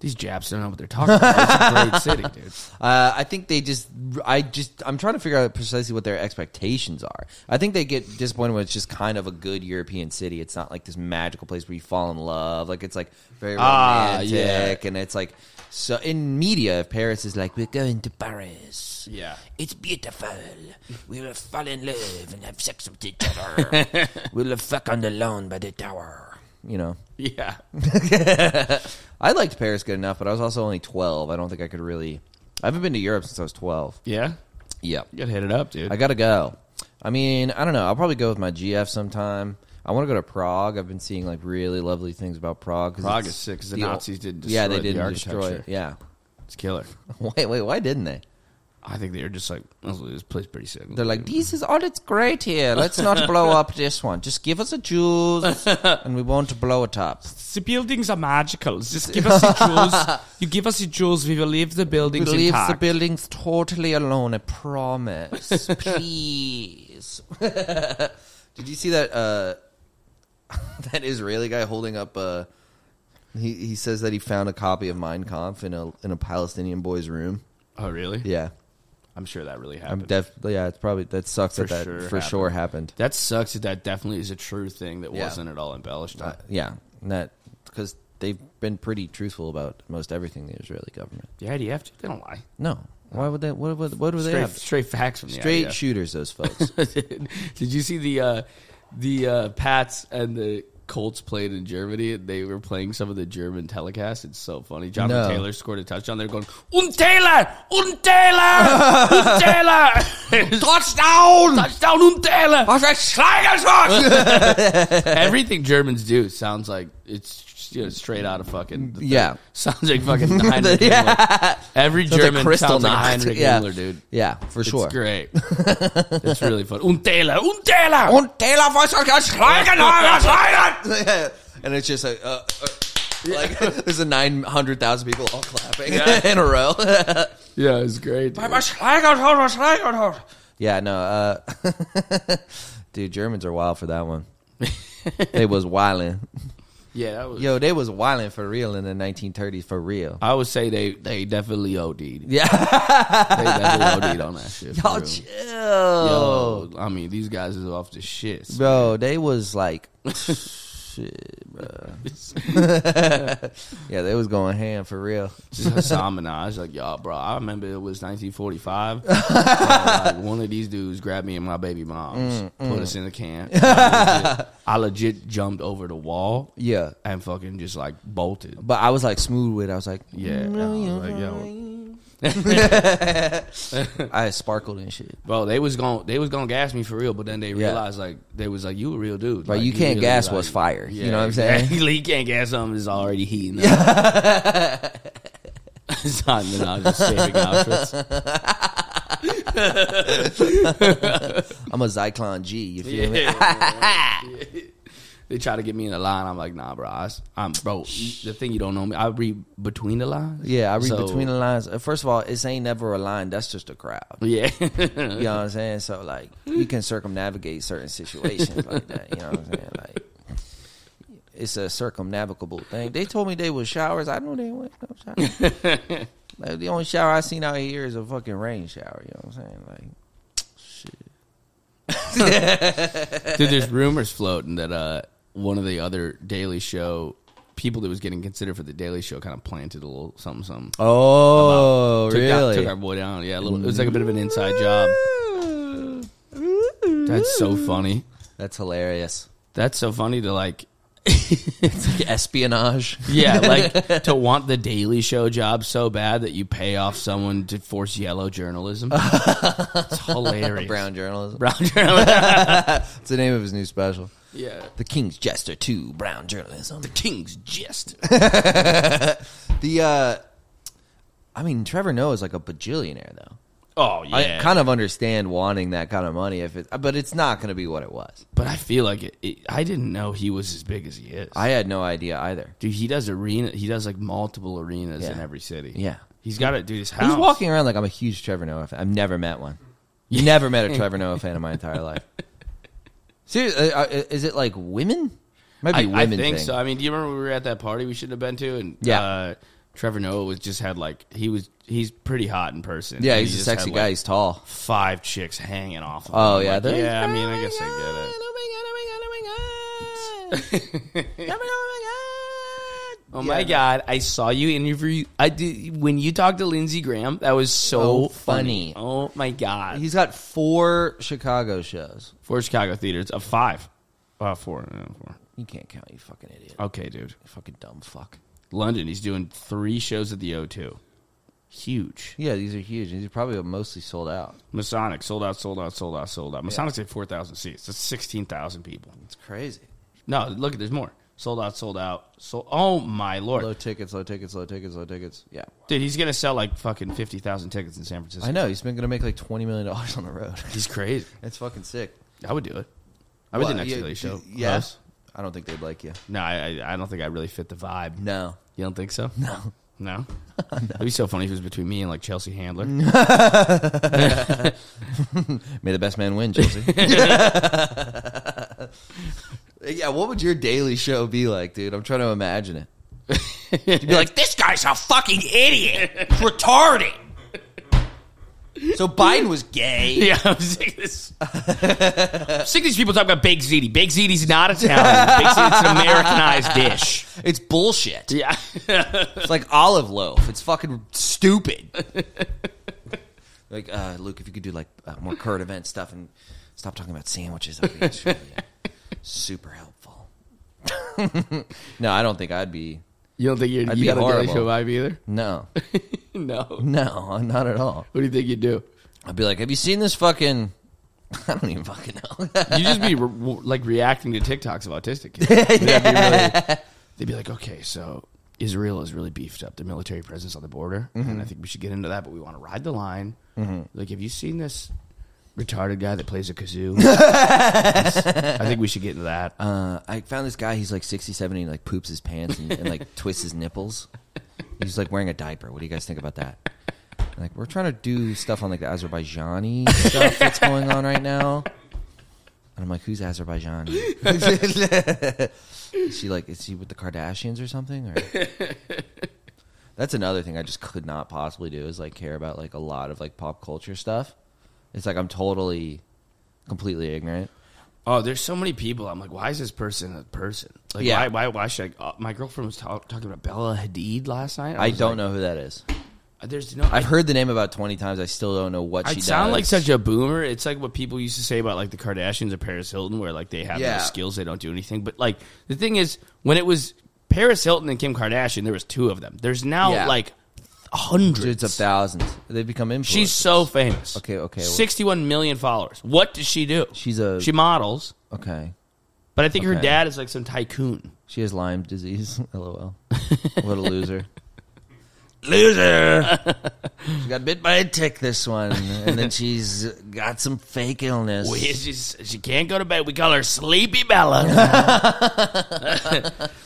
These Japs don't know what they're talking about. It's a great city, dude. I think I'm trying to figure out precisely what their expectations are. I think they get disappointed when it's just kind of a good European city. It's not like this magical place where you fall in love. Like it's like very romantic, and it's like so in media. If Paris is like, we're going to Paris, Yeah. It's beautiful. We will fall in love and have sex with each other. We'll fuck on the lawn by the tower. you know. Yeah. I liked Paris good enough, but I was also only 12. I don't think I could really. I haven't been to Europe since I was 12. Yeah? Yeah. You gotta hit it up, dude. I gotta go. I mean, I don't know. I'll probably go with my GF sometime. I want to go to Prague. I've been seeing like really lovely things about Prague. Prague is sick because the Nazis didn't destroy Yeah, they the didn't architecture. destroy it. Yeah. It's killer. Wait, why didn't they? I think they're just like, this place is pretty sick. They're like, this is all it's great here. Let's not blow up this one. Just give us a juice, and we won't blow it up. The buildings are magical. Just give us the jewels. You give us the jewels, we will leave the buildings We leave intact. the buildings totally alone. I promise. Please. Did you see that? That Israeli guy holding up. He says that he found a copy of Mein Kampf in a Palestinian boy's room. Oh, really? Yeah. I'm sure that really I'm happened. yeah, it's probably that sucks For that sure for sure happened. That sucks that definitely is a true thing that Yeah. wasn't at all embellished on. Yeah, that because they've been pretty truthful about most everything, the Israeli government. The IDF, they don't lie. No, why would they? What do they have? Straight facts from the Straight IDF. shooters, those folks. Did you see the Pats and the Colts played in Germany, and they were playing some of the German telecasts? It's so funny. Jonathan No. Taylor scored a touchdown. They're going, Und Taylor! Und Taylor! Und Taylor! touchdown! Touchdown und Taylor! Everything Germans do sounds like it's straight out of fucking... Yeah. Sounds like fucking Heinrich Himmler. Every Sounds like German Crystal sounds like Knots. Heinrich Yeah. Himmler, dude. Yeah, for sure. It's great. It's really fun. Und Taylor! Und Taylor! Und Taylor and it's just like there's a 900,000 people all clapping in a row. Yeah, it's great. Dude. Yeah, no, dude, Germans are wild for that one. They was wilding. Yeah, that was... Yo, they was wilding for real in the 1930s, for real. I would say they definitely OD'd. Yeah. They definitely OD'd on that shit. for Y'all real. chill. Yo, I mean, these guys is off the shit. Bro, they was like, shit, bro. Yeah, they was going ham for real. Just Hassan Minaj, like, yo, bro, I remember it was 1945. Like, one of these dudes grabbed me and my baby moms, put us in the camp. I legit jumped over the wall Yeah. and fucking just like bolted. But I was like smooth with it. I was like, Yeah, and I was like, yo. I sparkled and shit. Bro, they was gonna gas me for real, but then they realized like they was like, you a real dude. Right, Like, you can't really, gas like, what's fire. yeah, You know what I'm saying? exactly. You can't gas something that's already heating up. Hassan Minaj is saving outfits. I'm a Zyklon G. You feel me? They try to get me in the line. I'm like, nah, bro. Bro, the thing you don't know me, I read between the lines. Yeah, I read So, between the lines. First of all, it ain't never a line. That's just a crowd. Yeah. You know what I'm saying? So, like, you can circumnavigate certain situations like that. You know what I'm saying? Like, it's a circumnavigable thing. They told me they was showers. I know they weren't no showers. Like, the only shower I seen out here is a fucking rain shower. You know what I'm saying? Like, shit. Dude, there's rumors floating that one of the other Daily Show people that was getting considered for the Daily Show kind of planted a little something. Oh, really? Took our boy down. Yeah, a little. It was like a bit of an inside job. That's so funny. That's hilarious. That's so funny to like. It's like espionage. Yeah, like to want the Daily Show job so bad that you pay off someone to force yellow journalism. It's hilarious. Brown journalism. Brown journalism. It's the name of his new special. Yeah. The King's Jester 2, Brown Journalism. The King's Jester. I mean, Trevor Noah is like a bajillionaire, though. Oh, yeah. I kind of understand wanting that kind of money, but it's not going to be what it was. But I feel like I didn't know he was as big as he is. I had no idea either. Dude, he does like multiple arenas in Yeah. every city. Yeah. He's got it, dude. His house. He's walking around like I'm a huge Trevor Noah fan. I've never met one. Never met a Trevor Noah fan in my entire life. Seriously, is it like women? Might be women. I think thing. so. I mean, do you remember we were at that party we should have been to? And Trevor Noah had like he's pretty hot in person. Yeah, And he's he a just sexy had, guy. like, He's tall. 5 chicks hanging off of him. Oh, I'm yeah, like, they're- yeah. I mean, I guess I get it. Oh my God! I saw you interview. I did when you talked to Lindsey Graham. That was so funny. Oh my God! He's got 4 Chicago shows. 4 Chicago theaters. 5. 4. You can't count, you fucking idiot. Okay, dude. You fucking dumb fuck. London. He's doing 3 shows at the O2. Huge. Yeah, these are huge. These are probably mostly sold out. Masonic sold out. Masonic's at 4,000 seats. That's 16,000 people. It's crazy. No, look, there's more. Sold out. Oh my Lord. Low tickets. Yeah. Dude, he's going to sell like fucking 50,000 tickets in San Francisco. I know. He's been going to make like $20 million on the road. He's crazy. It's fucking sick. I would do it. I would do the next Daily Show. Yeah. Close. I don't think they'd like you. No, I don't think I really fit the vibe. No. You don't think so? No. No? It'd be so funny if it was between me and like Chelsea Handler. May the best man win, Chelsea. Yeah, what would your Daily Show be like, dude? I'm trying to imagine it. You'd be like, this guy's a fucking idiot. Retarded. So Biden was gay. Yeah, I'm sick of this. I'm sick of these people talking about baked ziti. Baked ziti's not Italian. Baked ziti's an Americanized dish. It's bullshit. Yeah. It's like olive loaf. It's fucking stupid. Like, Luke, if you could do like more current event stuff and stop talking about sandwiches, that'd be really, super helpful. No, I don't think I'd be. You don't think you I'd be got a Daily horrible. Show vibe either? No. No. No, not at all. What do you think you'd do? I'd be like, have you seen this fucking... I don't even fucking know. You'd just be like reacting to TikToks of autistic kids. They'd be like, okay, so Israel has really beefed up their military presence on the border, and I think we should get into that, but we want to ride the line. Like, have you seen this retarded guy that plays a kazoo? I think we should get into that. I found this guy, he's like 60, 70, and like poops his pants and like twists his nipples. He's like wearing a diaper. What do you guys think about that? Like, we're trying to do stuff on like the Azerbaijani stuff that's going on right now. And I'm like, who's Azerbaijani? Is she with the Kardashians or something? Or that's another thing I just could not possibly do is like care about like a lot of like pop culture stuff. It's like I'm completely ignorant. Oh, there's so many people. I'm like, why is this person a person? Like, Yeah. why should I? My girlfriend was talking about Bella Hadid last night. I don't know who that is. There's no. I've heard the name about 20 times. I still don't know what she does. I sound like such a boomer. It's like what people used to say about like the Kardashians or Paris Hilton, where like they have no skills, they don't do anything. But like the thing is, when it was Paris Hilton and Kim Kardashian, there was 2 of them. There's now like hundreds of thousands. They've become influencers. She's so famous. Okay. 61 million followers. What does she do? She models. Okay. But I think her dad is like some tycoon. She has Lyme disease. LOL. What a loser. Loser. She got bit by a tick, this one. And then she's got some fake illness. She can't go to bed. We call her Sleepy Bella.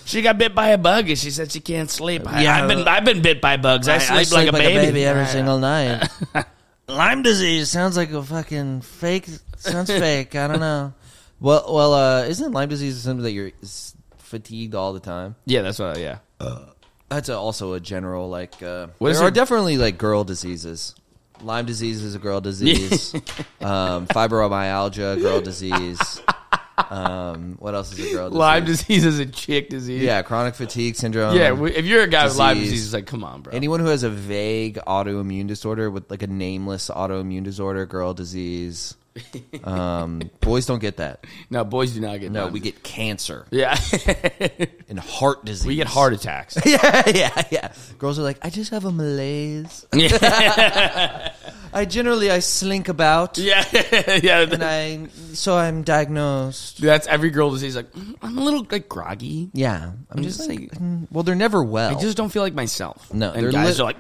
She got bit by a bug and she said she can't sleep. I've been bit by bugs. I sleep like a baby every single night. Lyme disease sounds like a fucking fake. Sounds fake. I don't know. Well, isn't Lyme disease something that you're fatigued all the time? Yeah, that's what. Yeah. That's also a general, like, there is are it? definitely, like, girl diseases. Lyme disease is a girl disease. Fibromyalgia, girl disease. What else is a girl disease? Lyme disease is a chick disease. Yeah, chronic fatigue syndrome. Yeah, if you're a guy with Lyme disease, it's like, come on, bro. Anyone who has a vague autoimmune disorder with like a nameless autoimmune disorder, girl disease. Boys don't get that. No, boys do not get No, Lyme we disease. get cancer Yeah. and heart disease. We get heart attacks. yeah. Girls are like, I just have a malaise. I slink about. Yeah. And so I'm diagnosed. That's every girl disease. Like, I'm a little like groggy. Yeah, I'm just just like, well, they're never well. I just don't feel like myself. No, and they're guys are like,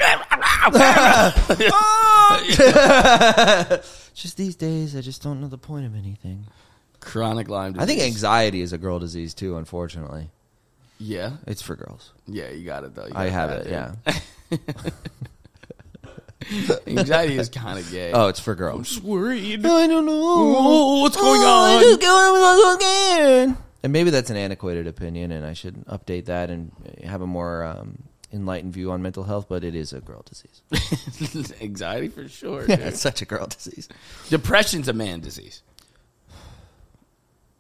just these days, I just don't know the point of anything. chronic Lyme disease. I think anxiety is a girl disease too. Unfortunately, Yeah. it's for girls. Yeah, you got it though. I have it. Yeah. Anxiety is kind of gay. Oh, it's for girls. I'm just worried. I don't know. Oh, what's going on? What's going on? And maybe that's an antiquated opinion, and I should update that and have a more enlightened view on mental health. But it is a girl disease. Anxiety for sure. Yeah, dude. it's such a girl disease. Depression's a man disease.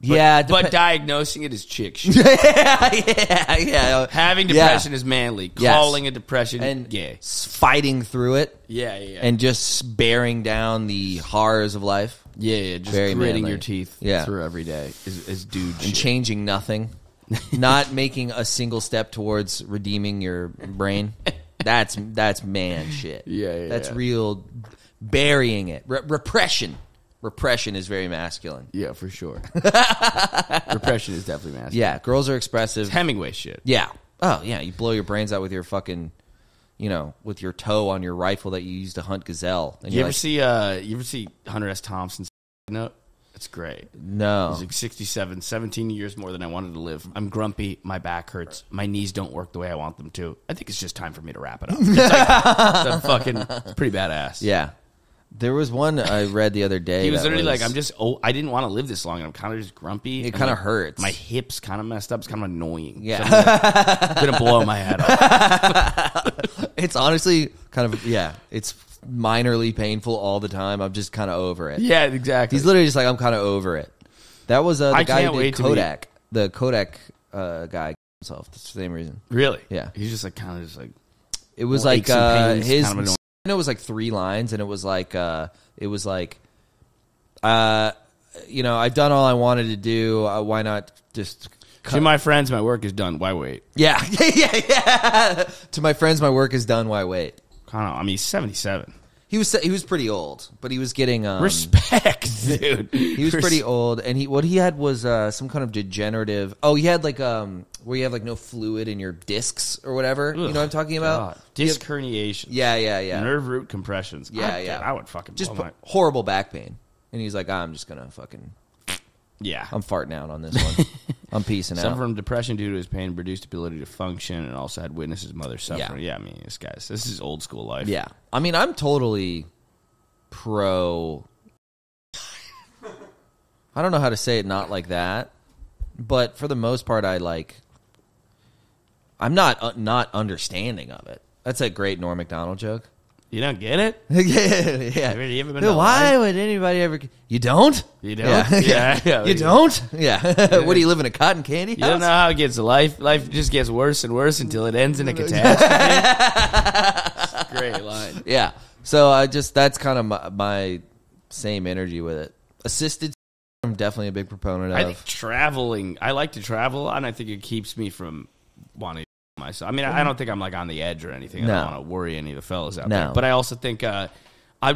But diagnosing it is chick shit. yeah. Having depression is manly. Yes. Calling a depression And gay. fighting through it Yeah. and just bearing down the horrors of life Yeah, just Very gritting manly. your teeth Yeah. through every day is dude and shit. changing nothing, not making a single step towards redeeming your brain. That's man shit. Yeah, That's yeah. real burying it. Repression. Repression is very masculine. Yeah, for sure. Repression is definitely masculine. Yeah, girls are expressive. It's Hemingway shit. Yeah. Oh, yeah. You blow your brains out with your fucking, with your toe on your rifle that you use to hunt gazelle. And You you're ever see Hunter S. Thompson's note? It's great. no. He's like 67, 17 years more than I wanted to live. I'm grumpy. My back hurts. My knees don't work the way I want them to. I think it's just time for me to wrap it up. It's like, it's fucking pretty badass. Yeah. There was one I read the other day. He was that literally like, I didn't want to live this long. I'm kind of just grumpy. It and, kind of like, hurts. My hips kind of messed up. It's kind of annoying. Yeah. So I'm gonna blow my head off. It's honestly kind of, it's minorly painful all the time. I'm just kind of over it. Yeah, exactly. He's literally just like, I'm kind of over it. That was the I guy can't who wait did to Kodak. The Kodak guy himself. That's the same reason. Really? Yeah. He's just like kind of just like It was like aches and pains, his. kind of annoying. It was like 3 lines, and it was like, I've done all I wanted to do. Why not just? To my friends, my work is done. Why wait? Yeah. To my friends, my work is done. Why wait? Kind of. I mean, he's 77. He was pretty old, but he was getting Respect, dude. He was pretty old, and what he had was some kind of degenerative. Oh, he had like where you have like no fluid in your discs or whatever. You know what I'm talking about? God. Disc herniation. Yeah. Nerve root compressions. Yeah. I would fucking Just blow my... horrible back pain, and he's like, I'm just gonna fucking. Yeah. I'm farting out on this one. I'm peacing Suffered out. from depression due to his pain, reduced ability to function, and also had witnessed his mother suffering. Yeah, I mean, this is old school life. Yeah, I mean, I'm totally pro. I don't know how to say it not like that, but for the most part, I'm not understanding of it. That's a great Norm Macdonald joke. You don't get it? Yeah. You ever been to Why Lyme? would anybody ever? You don't? You don't? Yeah. You don't? Yeah. What do you live in a cotton candy house? You don't know how it gets. Life just gets worse and worse until it ends in a catastrophe. Great line. Yeah. So that's kind of my same energy with it. Assisted, I'm definitely a big proponent of. I think traveling. I like to travel, and I think it keeps me from wanting to myself. I mean, I don't think I'm like on the edge or anything. I No. don't want to worry any of the fellas out No. there. But I also think I'm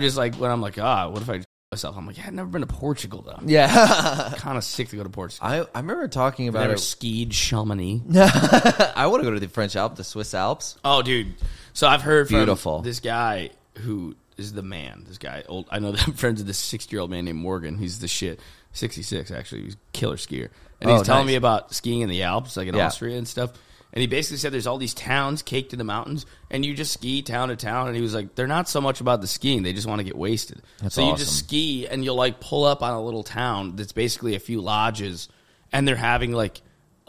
just like when I'm like, what if I just myself? I'm like, I've never been to Portugal though. Yeah. Kind of sick to go to Portugal. I remember talking I've about never it. skied Chamonix. I want to go to the French Alps, the Swiss Alps. Oh, dude. So I've heard from Beautiful. this guy who is the man. This guy, old. I know that I'm friends with this 60-year-old man named Morgan. He's the shit. 66, actually. He's a killer skier. And he's telling me about skiing in the Alps, like in Austria and stuff. And he basically said there's all these towns caked in the mountains, and you just ski town to town. And he was like, they're not so much about the skiing. They just want to get wasted. That's so you awesome. just ski, and you'll, like, pull up on a little town that's basically a few lodges, and they're having, like,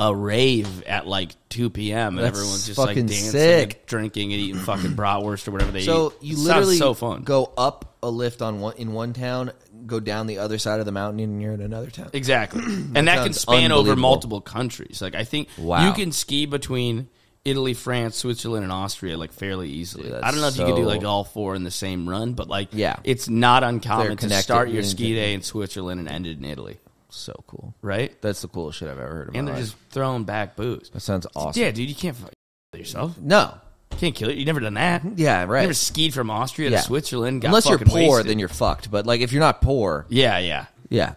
a rave at like 2 p.m. and That's everyone's just like fucking dancing, sick. and drinking, and eating fucking bratwurst or whatever they eat. So you It literally sounds so fun. go up a lift in one town, go down the other side of the mountain, and you're in another town. Exactly. And that can sounds span over unbelievable. multiple countries. Like, I think Wow. you can ski between Italy, France, Switzerland, and Austria like fairly easily. Dude, I don't know if you can do so- like all 4 in the same run, but like Yeah. it's not They're uncommon to connected. start your You ski can- day in Switzerland and end it in Italy, So cool. right? That's the coolest shit I've ever heard of. And they're just throwing back booze. That sounds awesome. Yeah, dude, you can't kill yourself. No. You can't kill it. You've never done that. Yeah, right. You never skied from Austria Yeah. to Switzerland. Got Unless you're fucking poor, wasted. then you're fucked. But like if you're not poor, Yeah, yeah. yeah.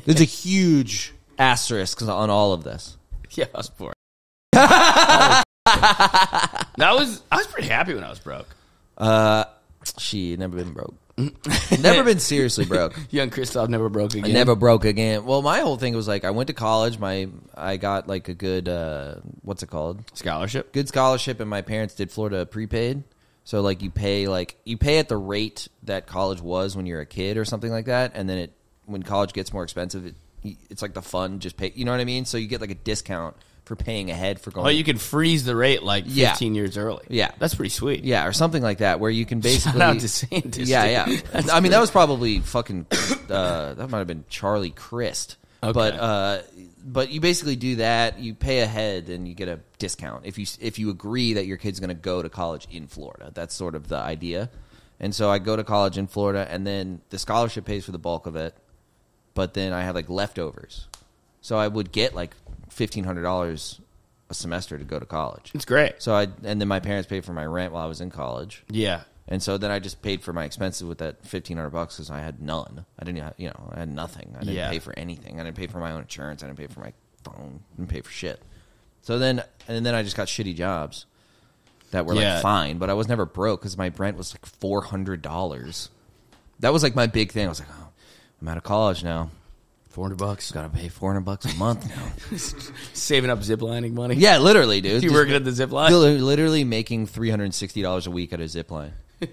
There's a huge asterisk on all of this. Yeah, I was poor. I was pretty happy when I was broke. She never been broke. Never been seriously broke. Young Christoph never broke again. I never broke again. Well, my whole thing was like I went to college. I got like a good what's it called? Scholarship. Good scholarship, and my parents did Florida prepaid. So like you pay at the rate that college was when you're a kid or something like that, and then when college gets more expensive, it's like the fund just pay. You know what I mean? So you get like a discount for paying ahead for going. Oh, you can freeze the rate like 15 years early. Yeah. That's pretty sweet. Yeah, or something like that, where you can basically. Shout out to DeSantis. Yeah, dude. yeah. I mean, that was probably fucking. That might have been Charlie Crist. Okay. But you basically do that. You pay ahead, and you get a discount if you agree that your kid's going to go to college in Florida. That's sort of the idea. And so I go to college in Florida, and then the scholarship pays for the bulk of it. But then I had like leftovers, so I would get like $1,500 a semester to go to college. It's great. So and then my parents paid for my rent while I was in college. Yeah. And so then I just paid for my expenses with that $1,500 because I had none. I didn't, I had nothing. I didn't pay for anything. I didn't pay for my own insurance. I didn't pay for my phone. I didn't pay for shit. So then I just got shitty jobs that were like fine, but I was never broke because my rent was like $400. That was like my big thing. I was like, oh, I'm out of college now. $400. Got to pay $400 a month now. Saving up ziplining money. Yeah, literally, dude. You Just working at the zipline? Literally making $360 a week at a zipline.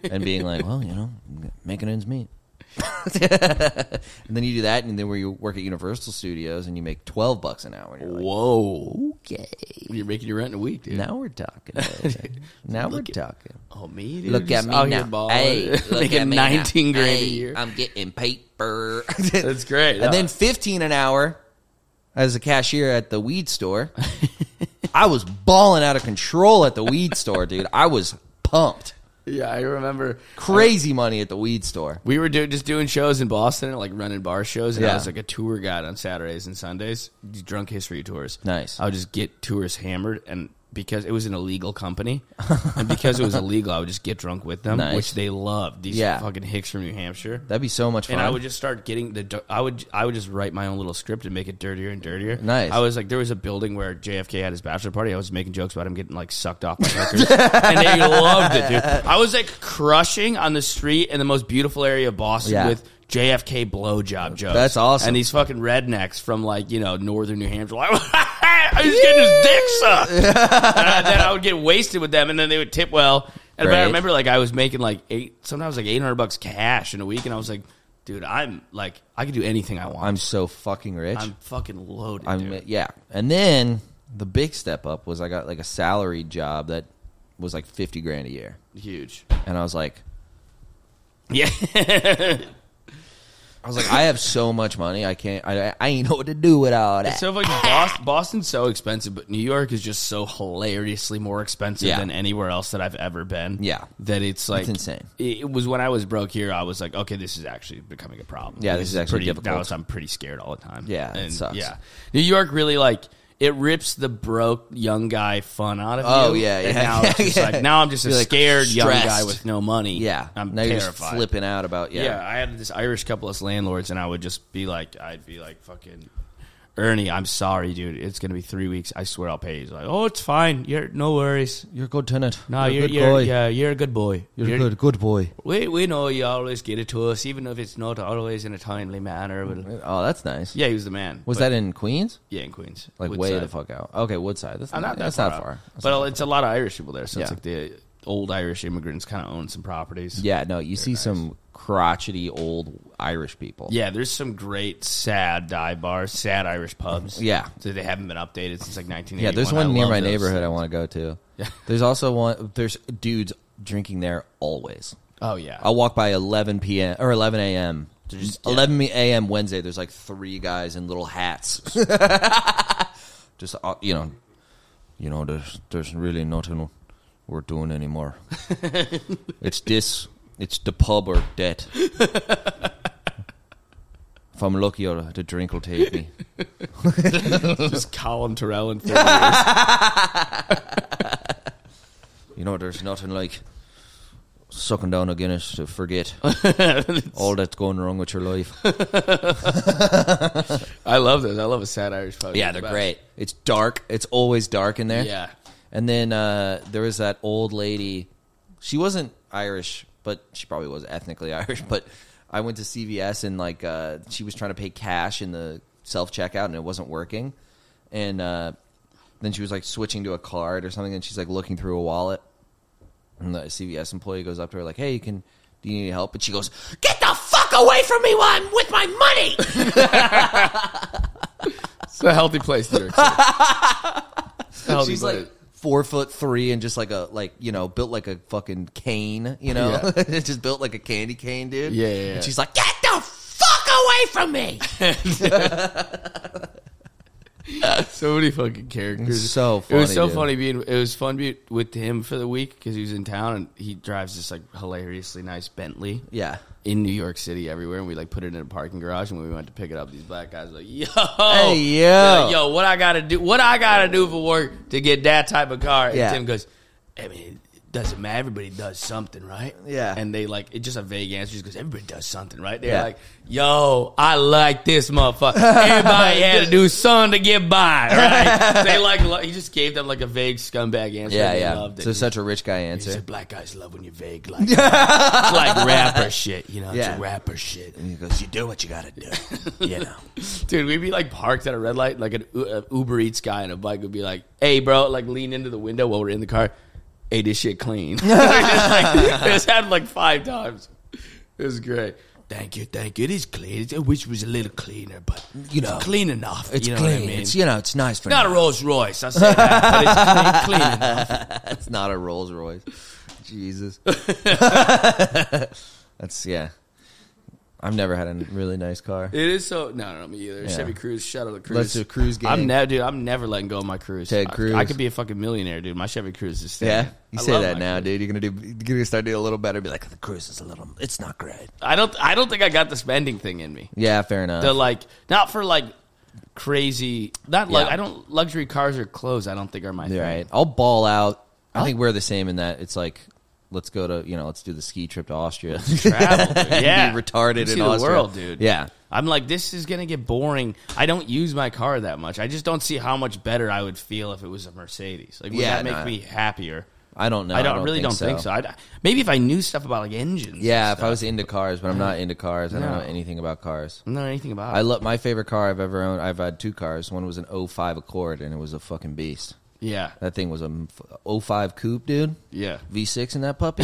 And being like, well, making ends meet. And then you do that, and then where you work at Universal Studios, and you make $12 an hour. And you're like, Whoa. okay, You're making your rent in a week, dude. now we're talking. Now we're talking. Oh, me, dude. Look at Just me out here now. balling. Hey, look making at me 19 now. grand a Hey, year. I'm getting paper. That's great. And then $15 an hour as a cashier at the weed store. I was balling out of control at the weed store, dude. I was pumped. Yeah, I remember Crazy money at the weed store. we were just doing shows in Boston and like running bar shows, and I Yeah. was like a tour guide on Saturdays and Sundays, drunk history tours. Nice. I would just get tours hammered, and because it was an illegal company, and because it was illegal, I would just get drunk with them, Nice. which they loved. These fucking hicks from New Hampshire. That'd be so much fun. And I would just start getting I would just write my own little script and make it dirtier and dirtier. Nice. I was like, there was a building where JFK had his bachelor party. I was making jokes about him getting like sucked off by hookers, and they loved it, dude. I was like crushing on the street in the most beautiful area of Boston Yeah. with JFK blowjob jokes. That's awesome. And these fucking rednecks from like northern New Hampshire, like, I was getting his dick sucked. And then I would get wasted with them, and then they would tip well. And but I Right. remember like I was making like sometimes like $800 cash in a week, and I was like, dude, I'm like I could do anything I want. I'm so fucking rich. I'm fucking loaded. dude. Yeah. And then the big step up was I got like a salaried job that was like $50 grand a year. Huge. And I was like, Yeah. I have so much money. I ain't know what to do with all that. It's so fucking Boston's so expensive, but New York is just so hilariously more expensive Yeah. than anywhere else that I've ever been. Yeah. That it's like It's insane. It was when I was broke here, I was like, okay, this is actually becoming a problem. Yeah, this is actually pretty difficult. Now I'm pretty scared all the time. Yeah, it sucks. Yeah. New York really like it rips the broke young guy fun out of you. Oh, yeah, And yeah. now it's just Yeah. like now I'm just a You're, like, scared young stressed. guy with no money. Yeah. I'm now terrified. you're just flipping out about, Yeah, I had this Irish couple as landlords, and I would just be like, fucking, Ernie, I'm sorry, dude. It's going to be 3 weeks. I swear I'll pay you. He's like, oh, it's fine. No worries. You're a good tenant. No, you're a good boy. Yeah, you're a good boy. You're a good boy. We know you always get it to us, even if it's not always in a timely manner. But, Oh, that's nice. yeah, he was the man. Was But- that in Queens? Yeah, in Queens. Like Woodside. way the fuck out. Okay, Woodside. That's I'm not not that that's far. not far. That's But not it's a lot of Irish people there, so it's Yeah. like old Irish immigrants kind of own some properties. Yeah, no, you see some crotchety old Irish people. Yeah, there's some great sad dive bars, sad Irish pubs. Yeah. So they haven't been updated since like 1981. Yeah, there's one near my those neighborhood things. I want to go to. Yeah. There's also one. There's dudes drinking there always. Oh yeah. I'll walk by 11 p.m. or 11 a.m. Just, 11 a.m. Wednesday. There's like 3 guys in little hats. Just there's really nothing we're doing anymore. It's the pub or debt. If I'm lucky, the drink will take me. Just Colin Terrell in 4 years. There's nothing like sucking down a Guinness to forget all that's going wrong with your life. I love those. I love a sad Irish pub. Yeah, they're great. It's dark. It's always dark in there. Yeah. And then there was that old lady. She wasn't Irish, but she probably was ethnically Irish. But I went to CVS and she was trying to pay cash in the self-checkout and it wasn't working. And then she was like switching to a card or something and she's like looking through a wallet. And the CVS employee goes up to her like, hey, do you need any help? And she goes, get the fuck away from me while I'm with my money! It's a healthy place to drink. She's like 4'3" and just built like a fucking cane, Yeah. just built like a candy cane, dude. Yeah. And she's like, get the fuck away from me! So many fucking characters. So funny, It was so dude. funny it was fun being with him for the week because he was in town and he drives this like hilariously nice Bentley. Yeah. In New York City everywhere, and we like put it in a parking garage. And when we went to pick it up, these black guys were like, "Yo, Hey, yo. They're like, yo, what I gotta do? What I gotta do for work to get that type of car?" And Yeah. Tim goes, "I mean, it doesn't matter. Everybody does something, right?" Yeah. And they like it's just a vague answer. Just goes, "Everybody does something, right?" They're Yeah. like, "Yo, I like this motherfucker. Everybody had to do something to get by, right?" They he just gave them like a vague scumbag answer. Yeah, and they yeah. loved it. So such a rich guy He answer. said, black guys love when you're vague like that. It's like rapper shit, It's Yeah. rapper shit. And he goes, you do what you gotta do. Dude, we'd be like parked at a red light, like an Uber Eats guy on a bike would be like, hey, bro, like lean into the window while we're in the car. Hey, this shit clean. It's happened like 5 times. It was great. Thank you. It is clean. I wish it was a little cleaner, but it's clean enough. It's you know clean. What I mean? It's nice for not now. a Rolls Royce. I say that, but it's clean enough. It's not a Rolls Royce. Jesus. That's, yeah. I've never had a really nice car. It is so. No, me either. Yeah. Chevy Cruze, shout out to Cruze. Let's do a Cruze game. I'm never letting go of my Cruze. Ted Cruz. I could be a fucking millionaire, dude. My Chevy Cruze is staying. Yeah, you I say love that my now, Cruze. dude. You're gonna start doing a little better. Be like, the Cruise is it's not great. I don't think I got the spending thing in me. Yeah, fair enough. The not for like crazy. Not like Yeah. I don't luxury cars or clothes. I don't think are my thing. Right. I'll ball out. I think we're the same in that it's like, let's go to let's do the ski trip to Austria. Travel, dude. Yeah, Be retarded You in see the Austria. world, dude. Yeah. I'm like, this is gonna get boring. I don't use my car that much. I just don't see how much better I would feel if it was a Mercedes. Like, would that make me happier? I don't know. I don't think so. Maybe if I knew stuff about like engines. Yeah, and if I stuff. was into cars, but I'm not into cars. I don't No. know anything about cars. I don't know anything about I it. love my favorite car I've ever owned. I've had 2 cars. One was an 05 Accord, and it was a fucking beast. Yeah, That thing was a 05 coupe, dude. yeah. V6 in that puppy.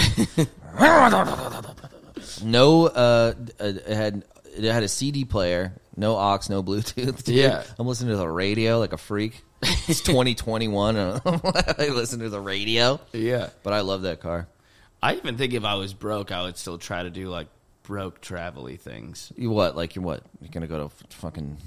No, it had a CD player, no aux, no Bluetooth. Dude. Yeah. I'm listening to the radio like a freak. It's 2021, and I listen to the radio. Yeah. But I love that car. I even think if I was broke, I would still try to do like broke travel-y things. You what? Like you're what? You're gonna go to fucking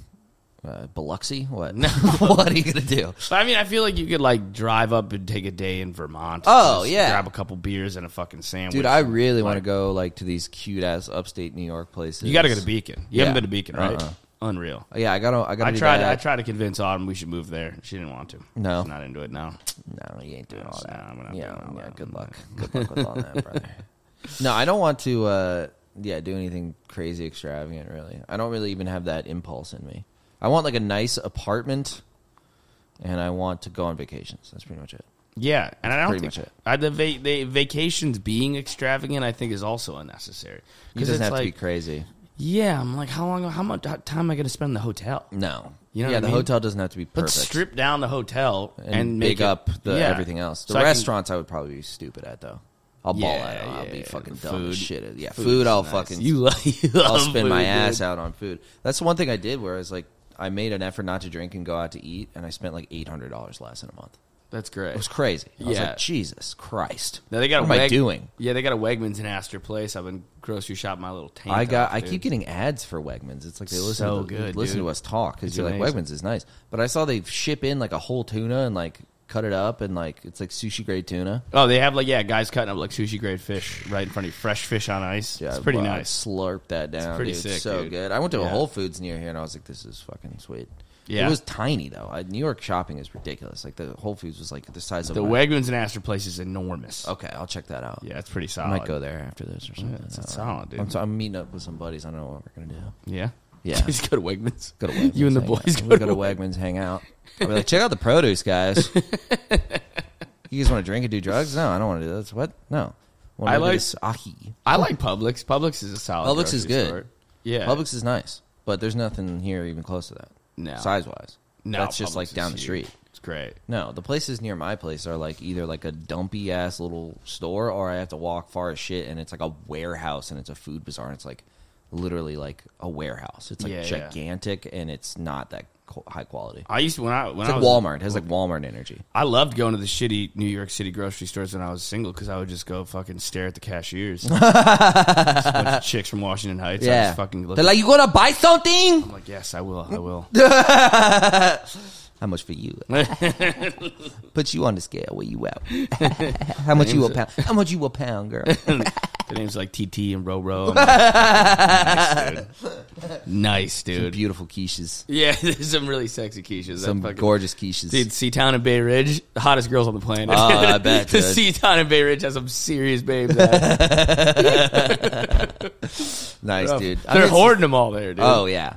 Biloxi? What? No. What are you gonna do? But I mean, I feel like you could like drive up and take a day in Vermont. Oh, Just yeah. grab a couple beers and a fucking sandwich. Dude, I really want to go like to these cute ass upstate New York places. You got to go to Beacon. You haven't Yeah. been to Beacon, right? Uh-uh. Unreal. Yeah, I gotta. I do tried. that. I tried to convince Autumn we should move there. She didn't want to. No. She's not into it. No. No, you ain't doing all So, that. I'm not Yeah, doing all yeah. that. Good luck. Good luck with all that, brother. No, I don't want to. Do anything crazy extravagant. Really, I don't really even have that impulse in me. I want like a nice apartment, and I want to go on vacations. That's pretty much it. Yeah, and I don't pretty think much it. The vacations being extravagant, I think, is also unnecessary It doesn't it's have like, to be crazy. Yeah, I'm like, how much time am I going to spend in the hotel? No. You know yeah, what I the mean? hotel doesn't have to be perfect. Let's strip down the hotel and make make up yeah. everything else. The So I can- restaurants I would probably be stupid at, though. I'll ball Yeah, at. I'll yeah, be yeah. fucking The dumb food. as shit. Yeah, Food food is I'll nice. fucking... You I'll love spin food, my dude. ass out on food. That's the one thing I did where I was like, I made an effort not to drink and go out to eat, and I spent like $800 less in a month. That's great. It was crazy. I was Yeah. like, Jesus Christ. Now they got what am I doing? Yeah, they got a Wegmans in Astor Place. I've been grocery shopping my little tank. I keep getting ads for Wegmans. It's like they listen, So to, good, listen dude. to us talk because It's you're amazing. like, Wegmans is nice. But I saw they ship in like a whole tuna and like cut it up and like it's like sushi grade tuna. Oh, they have guys cutting up like sushi grade fish right in front of you, fresh fish on ice. Yeah, it's pretty I nice. Slurp that down. pretty dude. sick, So dude. good. I went to a Yeah. Whole Foods near here and I was like, this is fucking sweet. Yeah. It was tiny though. New York shopping is ridiculous. Like the Whole Foods was like the size of The my... Wegmans in Astor Place is enormous. Okay, I'll check that out. Yeah, it's pretty I solid. might go there after this or something. It's solid, dude. I'm meeting up with some buddies. I don't know what we're gonna do. Yeah, Yeah. Just go to Wegmans. Go to Wegmans. You and the hang boys out. go We'll to go to Wegmans, hang out. I'll be like, check out the produce, guys. You guys want to drink and do drugs? No, I don't want to do that. What? No. I like- ahi. I like Publix. Publix is a solid. Publix is grocery good. store. Yeah, Publix is nice, but there's nothing here even close to that. No. Size wise. No, That's just Publix like is down the huge. street. It's great. No, the places near my place are like either like a dumpy ass little store or I have to walk far as shit and it's like a warehouse and it's a food bazaar and it's like literally like a warehouse. It's like Yeah, yeah. gigantic and it's not that high quality. I used to when I It's like was Walmart. It has like Walmart energy. I loved going to the shitty New York City grocery stores when I was single because I would just go fucking stare at the cashiers. Just a bunch of chicks from Washington Heights. I Yeah. just fucking looked They're like, you gonna buy something? I'm like, yes, I will. I will. How much for you? Put you on the scale. Where you at? How much you a pound? How much you a pound, girl? The names like TT and Ro. I'm like, nice, dude. Beautiful quiches. Yeah, there's some really sexy quiches. Some That fucking- gorgeous quiches. Dude, Seatown and Bay Ridge, the hottest girls on the planet. Oh, I bet, dude. Seatown and Bay Ridge has some serious babes. Nice, dude. I They're mean, hoarding them all there, dude. Oh yeah,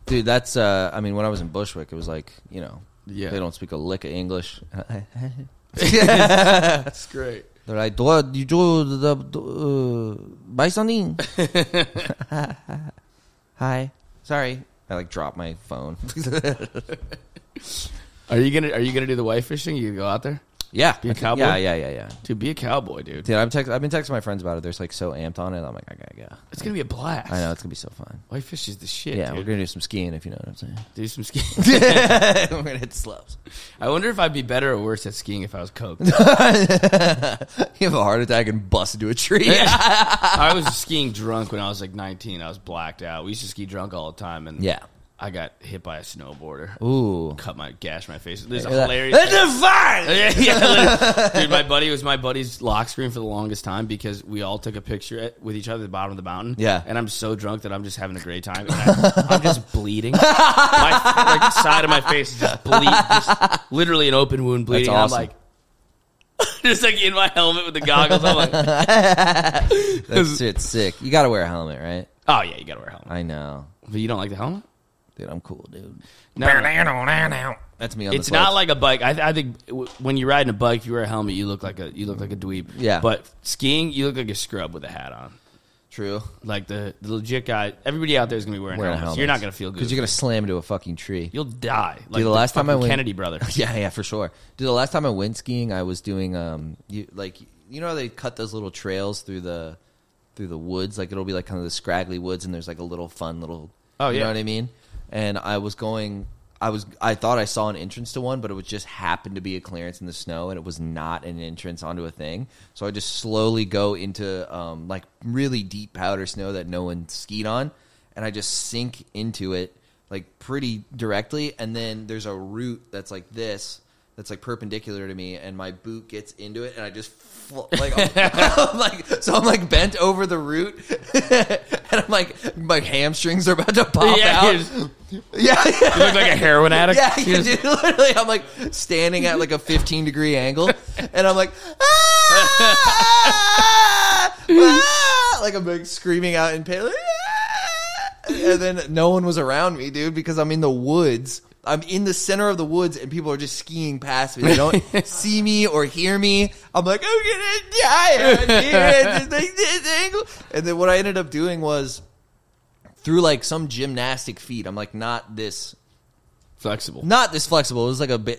dude. That's. I mean, when I was in Bushwick, it was like Yeah. they don't speak a lick of English. That's great. They're like, "Do you buy something?" Hi, sorry. I like dropped my phone. Are you gonna do the white fishing? You go out there? Yeah, Be a cowboy? Yeah. Dude, be a cowboy, dude. Dude, I've been texting my friends about it. They're like so amped on it. I'm like, I gotta go. It's gonna be a blast. I know it's gonna be so fun. White fish is the shit. Yeah, dude. we're gonna do some skiing if you know what I'm saying. do some skiing. We're gonna hit slopes. I wonder if I'd be better or worse at skiing if I was coked. You have a heart attack and bust into a tree. I was skiing drunk when I was like 19. I was blacked out. We used to ski drunk all the time, and Yeah. I got hit by a snowboarder. Ooh. Gash my face. There's a Like, hilarious. It's a fire! Yeah, dude, my buddy was my buddy's lock screen for the longest time because we all took a picture with each other at the bottom of the mountain. Yeah. And I'm so drunk that I'm just having a great time. And I'm just bleeding. The side of my face is just just literally an open wound bleeding. That's And awesome. I'm like, just like in my helmet with the goggles. I'm like, That shit's sick. You gotta wear a helmet, right? oh yeah, you gotta wear a helmet. I know. But you don't like the helmet? Dude, I'm cool, dude. No. That's me on It's the not slopes. like a bike. I think when you're riding a bike, if you wear a helmet, you look like a dweeb. Yeah. But skiing, you look like a scrub with a hat on. True. Like the legit guy. Everybody out there is gonna be wearing helmets. You're not gonna feel good because you're gonna slam into a fucking tree. You'll die. Like the last time I fucking went- Kennedy brothers. Yeah, for sure. Dude, the last time I went skiing, I was doing you know how they cut those little trails through the woods, like it'll be like kind of the scraggly woods, and there's like a little fun little. Oh, you yeah. know what I mean? And I thought I saw an entrance to one, but it was just happened to be a clearance in the snow, and it was not an entrance onto a thing. So I just slowly go into like really deep powder snow that no one skied on, and I just sink into it like pretty directly, and then there's a route that's like this. That's like perpendicular to me, and my boot gets into it, and I just like I'm like bent over the root, and I'm like my hamstrings are about to pop out. Yeah, You look like a heroin addict. yeah, dude, literally, I'm like standing at like a 15-degree angle, and I'm like, like I'm like screaming out in pain, like, and then no one was around me, dude, because I'm in the woods. I'm in the center of the woods, and people are just skiing past me. They don't see me or hear me. I'm like, I'm gonna die out here at this angle. And then what I ended up doing was through like some gymnastic feat. I'm like not this flexible. Not this flexible. It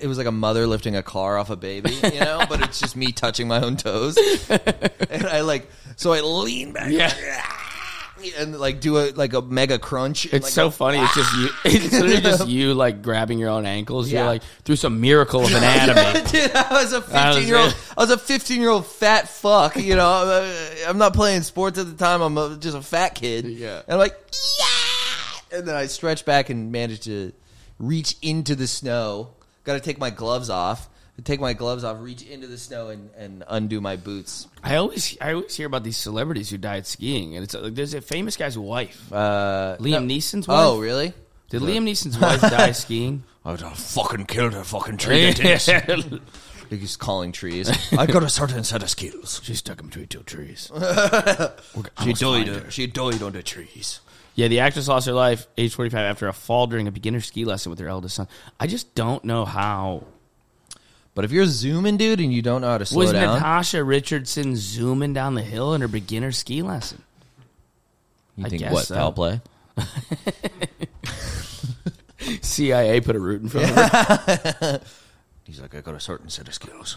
was like a mother lifting a car off a baby, you know. But it's just me touching my own toes, and I lean back, and like do a mega crunch. And it's so funny. It's just you. It's literally just you like grabbing your own ankles. You're like through some miracle of anatomy. Dude, I was a 15-year-old fat fuck. You know, I'm not playing sports at the time. I'm just a fat kid. Yeah, and I'm like, and then I stretch back and manage to reach into the snow. Got to take my gloves off. Reach into the snow and undo my boots. I always hear about these celebrities who died skiing, and it's like there's a famous guy's wife, Liam Neeson's wife. Oh, really? Did Liam Neeson's wife die skiing? I fucking killed her fucking tree. He's calling trees. I got a certain set of skills. She stuck him between two trees. She died on the trees. Yeah, the actress lost her life, age 45, after a fall during a beginner ski lesson with her eldest son. I just don't know how. But if you're zooming, dude, and you don't know how to slow down. Was Natasha Richardson zooming down the hill in her beginner ski lesson? You think what, so. Foul play? CIA put a root in front of her. He's like, I got a certain set of skills.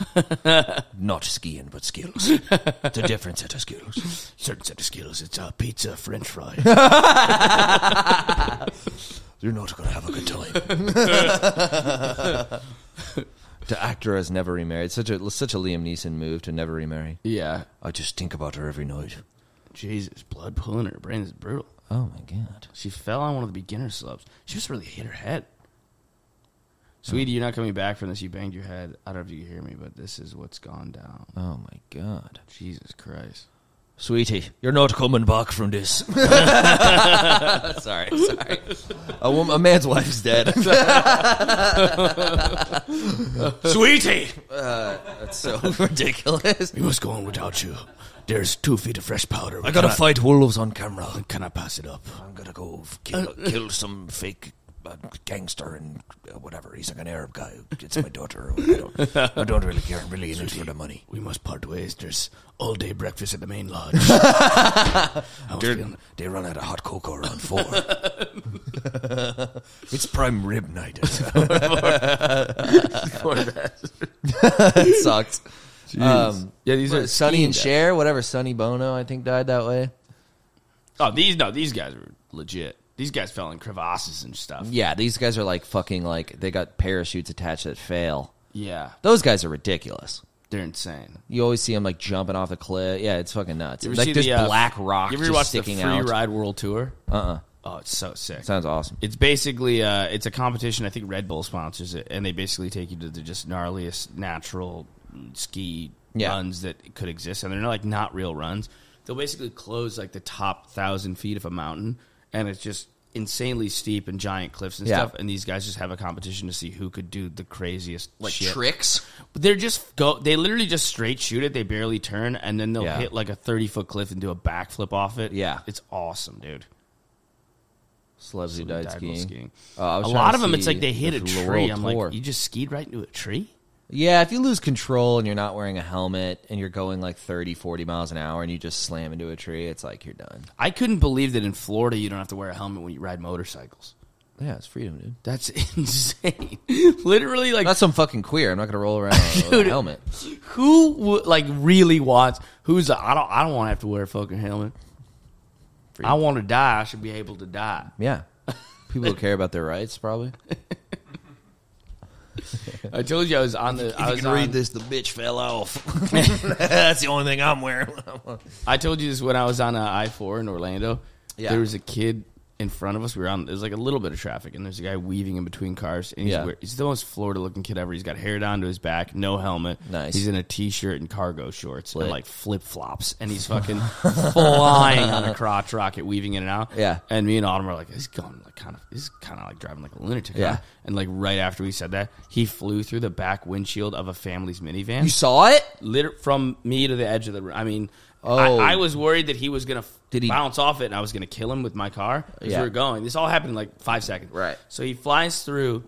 Not skiing, but skills. It's a different set of skills. Certain set of skills. It's a pizza, French fry. You're not going to have a good time. The actor has never remarried. Such a Liam Neeson move to never remarry. Yeah. I just think about her every night. Jesus, blood pooling in her brain is brutal. Oh, my God. She fell on one of the beginner slopes. She just really hit her head. Sweetie, you're not coming back from this. You banged your head. I don't know if you can hear me, but this is what's gone down. Oh, my God. Jesus Christ. Sweetie, you're not coming back from this. Sorry. A man's wife's dead. Sweetie! That's so ridiculous. We must go on without you. There's 2 feet of fresh powder. I gotta fight wolves on camera. Can I pass it up? I'm gonna go kill some fake gangster and whatever. He's like an Arab guy who gets my daughter. I don't really care. I'm really in it for the money. We must part ways. There's all-day breakfast at the main lodge. They run out of hot cocoa around 4. It's prime rib night. It sucks. Yeah, these are Sonny and Cher, whatever. Sonny Bono, I think, died that way. Oh, these guys are legit. These guys fell in crevasses and stuff. Yeah, these guys are like fucking like they got parachutes attached that fail. Yeah, those guys are ridiculous. They're insane. You always see them like jumping off a cliff. Yeah, it's fucking nuts. Like this black rock. You ever just watched sticking the Free out. Ride World Tour? Oh, it's so sick. Sounds awesome. It's basically it's a competition. I think Red Bull sponsors it, and they basically take you to the just gnarliest natural ski runs that could exist, and they're not real runs. They'll basically close like the top 1,000 feet of a mountain, and it's just insanely steep and giant cliffs and stuff. And these guys just have a competition to see who could do the craziest shit. Tricks. But they literally just straight shoot it. They barely turn, and then they'll hit like a 30-foot cliff and do a backflip off it. Yeah, it's awesome, dude. Celebs who died skiing. A lot of them, it's like they hit a tree. I'm like, you just skied right into a tree? Yeah, if you lose control and you're not wearing a helmet and you're going like 30, 40 miles an hour and you just slam into a tree, it's like you're done. I couldn't believe that in Florida you don't have to wear a helmet when you ride motorcycles. Yeah, it's freedom, dude. That's insane. Literally, like... That's some fucking queer. I'm not going to roll around with a helmet. Who, really wants... I don't want to have to wear a fucking helmet. Freedom. I want to die. I should be able to die. Yeah. People who care about their rights, probably. I told you I was on the... If you can read this, the bitch fell off. That's the only thing I'm wearing. I told you this when I was on I-4 in Orlando. Yeah. There was a kid in front of us. There was like a little bit of traffic, and there's a guy weaving in between cars. And he's the most Florida-looking kid ever. He's got hair down to his back, no helmet. Nice. He's in a T-shirt and cargo shorts and like flip-flops, and he's fucking flying on a crotch rocket, weaving in and out. Yeah. And me and Autumn were like, he's kind of like driving like a lunatic. Yeah. And like right after we said that, he flew through the back windshield of a family's minivan. You saw it? From me to the edge of the... I mean... I was worried that he was going to bounce off it and I was going to kill him with my car as we were going. This all happened in like 5 seconds. Right. So he flies through.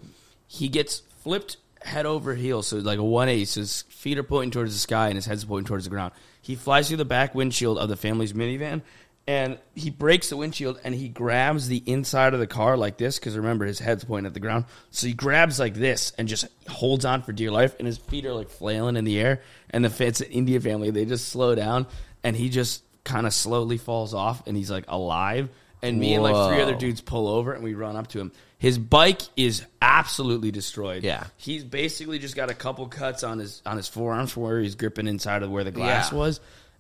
He gets flipped head over heels, so like a 180. So his feet are pointing towards the sky and his head's pointing towards the ground. He flies through the back windshield of the family's minivan And he breaks the windshield, and he grabs the inside of the car like this, because remember, his head's pointing at the ground. So he grabs like this and just holds on for dear life, and his feet are like flailing in the air. And it's an Indian family. They just slow down, and he just kind of slowly falls off, and he's like alive. And me and like 3 other dudes pull over, and we run up to him. His bike is absolutely destroyed. Yeah. He's basically just got a couple cuts on his forearms from where he's gripping inside of where the glass was.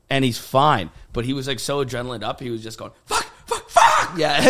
And he's fine, but he was like so adrenaline up, he was just going fuck. Yeah,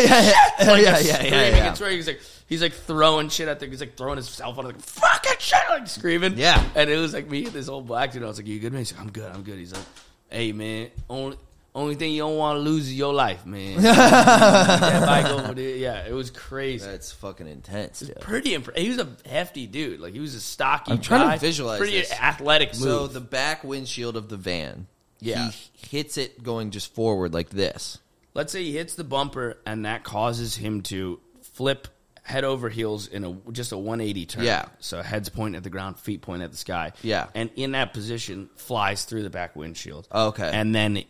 He's like throwing shit at the. He's like throwing his cell phone, like fucking shit, like screaming. Yeah, and it was like me and this old black dude. I was like, "You good, man?" He's like, I'm good. He's like, "Hey, man, only thing you don't want to lose is your life, man." That bike over there, yeah, it was crazy. That's fucking intense. It was pretty impressive. He was a hefty dude. Like he was a stocky. I'm trying guy, to visualize pretty this. athletic move. So the back windshield of the van. Yeah. He hits it going just forward like this. Let's say he hits the bumper, and that causes him to flip head over heels in just a 180 turn. Yeah. So head's pointing at the ground, feet pointing at the sky. Yeah. And in that position, flies through the back windshield. Okay. And then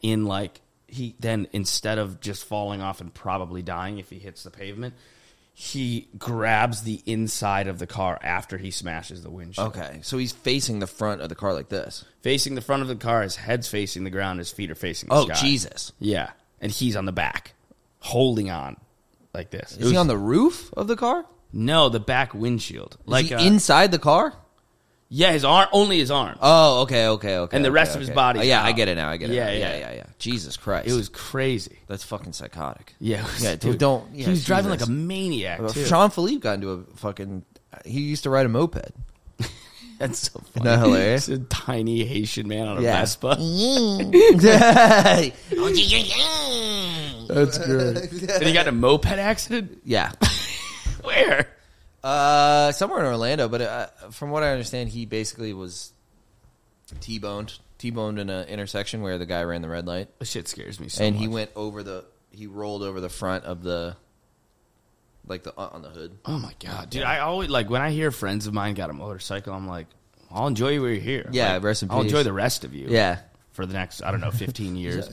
instead of just falling off and probably dying if he hits the pavement, he grabs the inside of the car after he smashes the windshield. Okay. So he's facing the front of the car like this. Facing the front of the car, his head's facing the ground, his feet are facing the sky. Oh, Jesus. Yeah. And he's on the back, holding on like this. Is he on the roof of the car? No, the back windshield. Is he inside the car? Yeah, his arm, only his arm. Oh, okay. And the rest of his body. Yeah, I get it now. Yeah. Jesus Christ. It was crazy. That's fucking psychotic. Yeah. Dude, he was driving like a maniac, too. Sean Philippe got into a fucking... He used to ride a moped. That's so funny. Isn't that hilarious? It's a tiny Haitian man on a Vespa. That's good. And he got in a moped accident? Yeah. Where? Somewhere in Orlando, but from what I understand, he basically was T-boned in an intersection where the guy ran the red light. This shit scares me so and much. He rolled over the front of the, on the hood. Oh my God, dude! I always when I hear friends of mine got a motorcycle, I'm like, I'll enjoy you while you're here. Yeah, rest in peace. I'll enjoy the rest of you. Yeah. For the next, 15 years.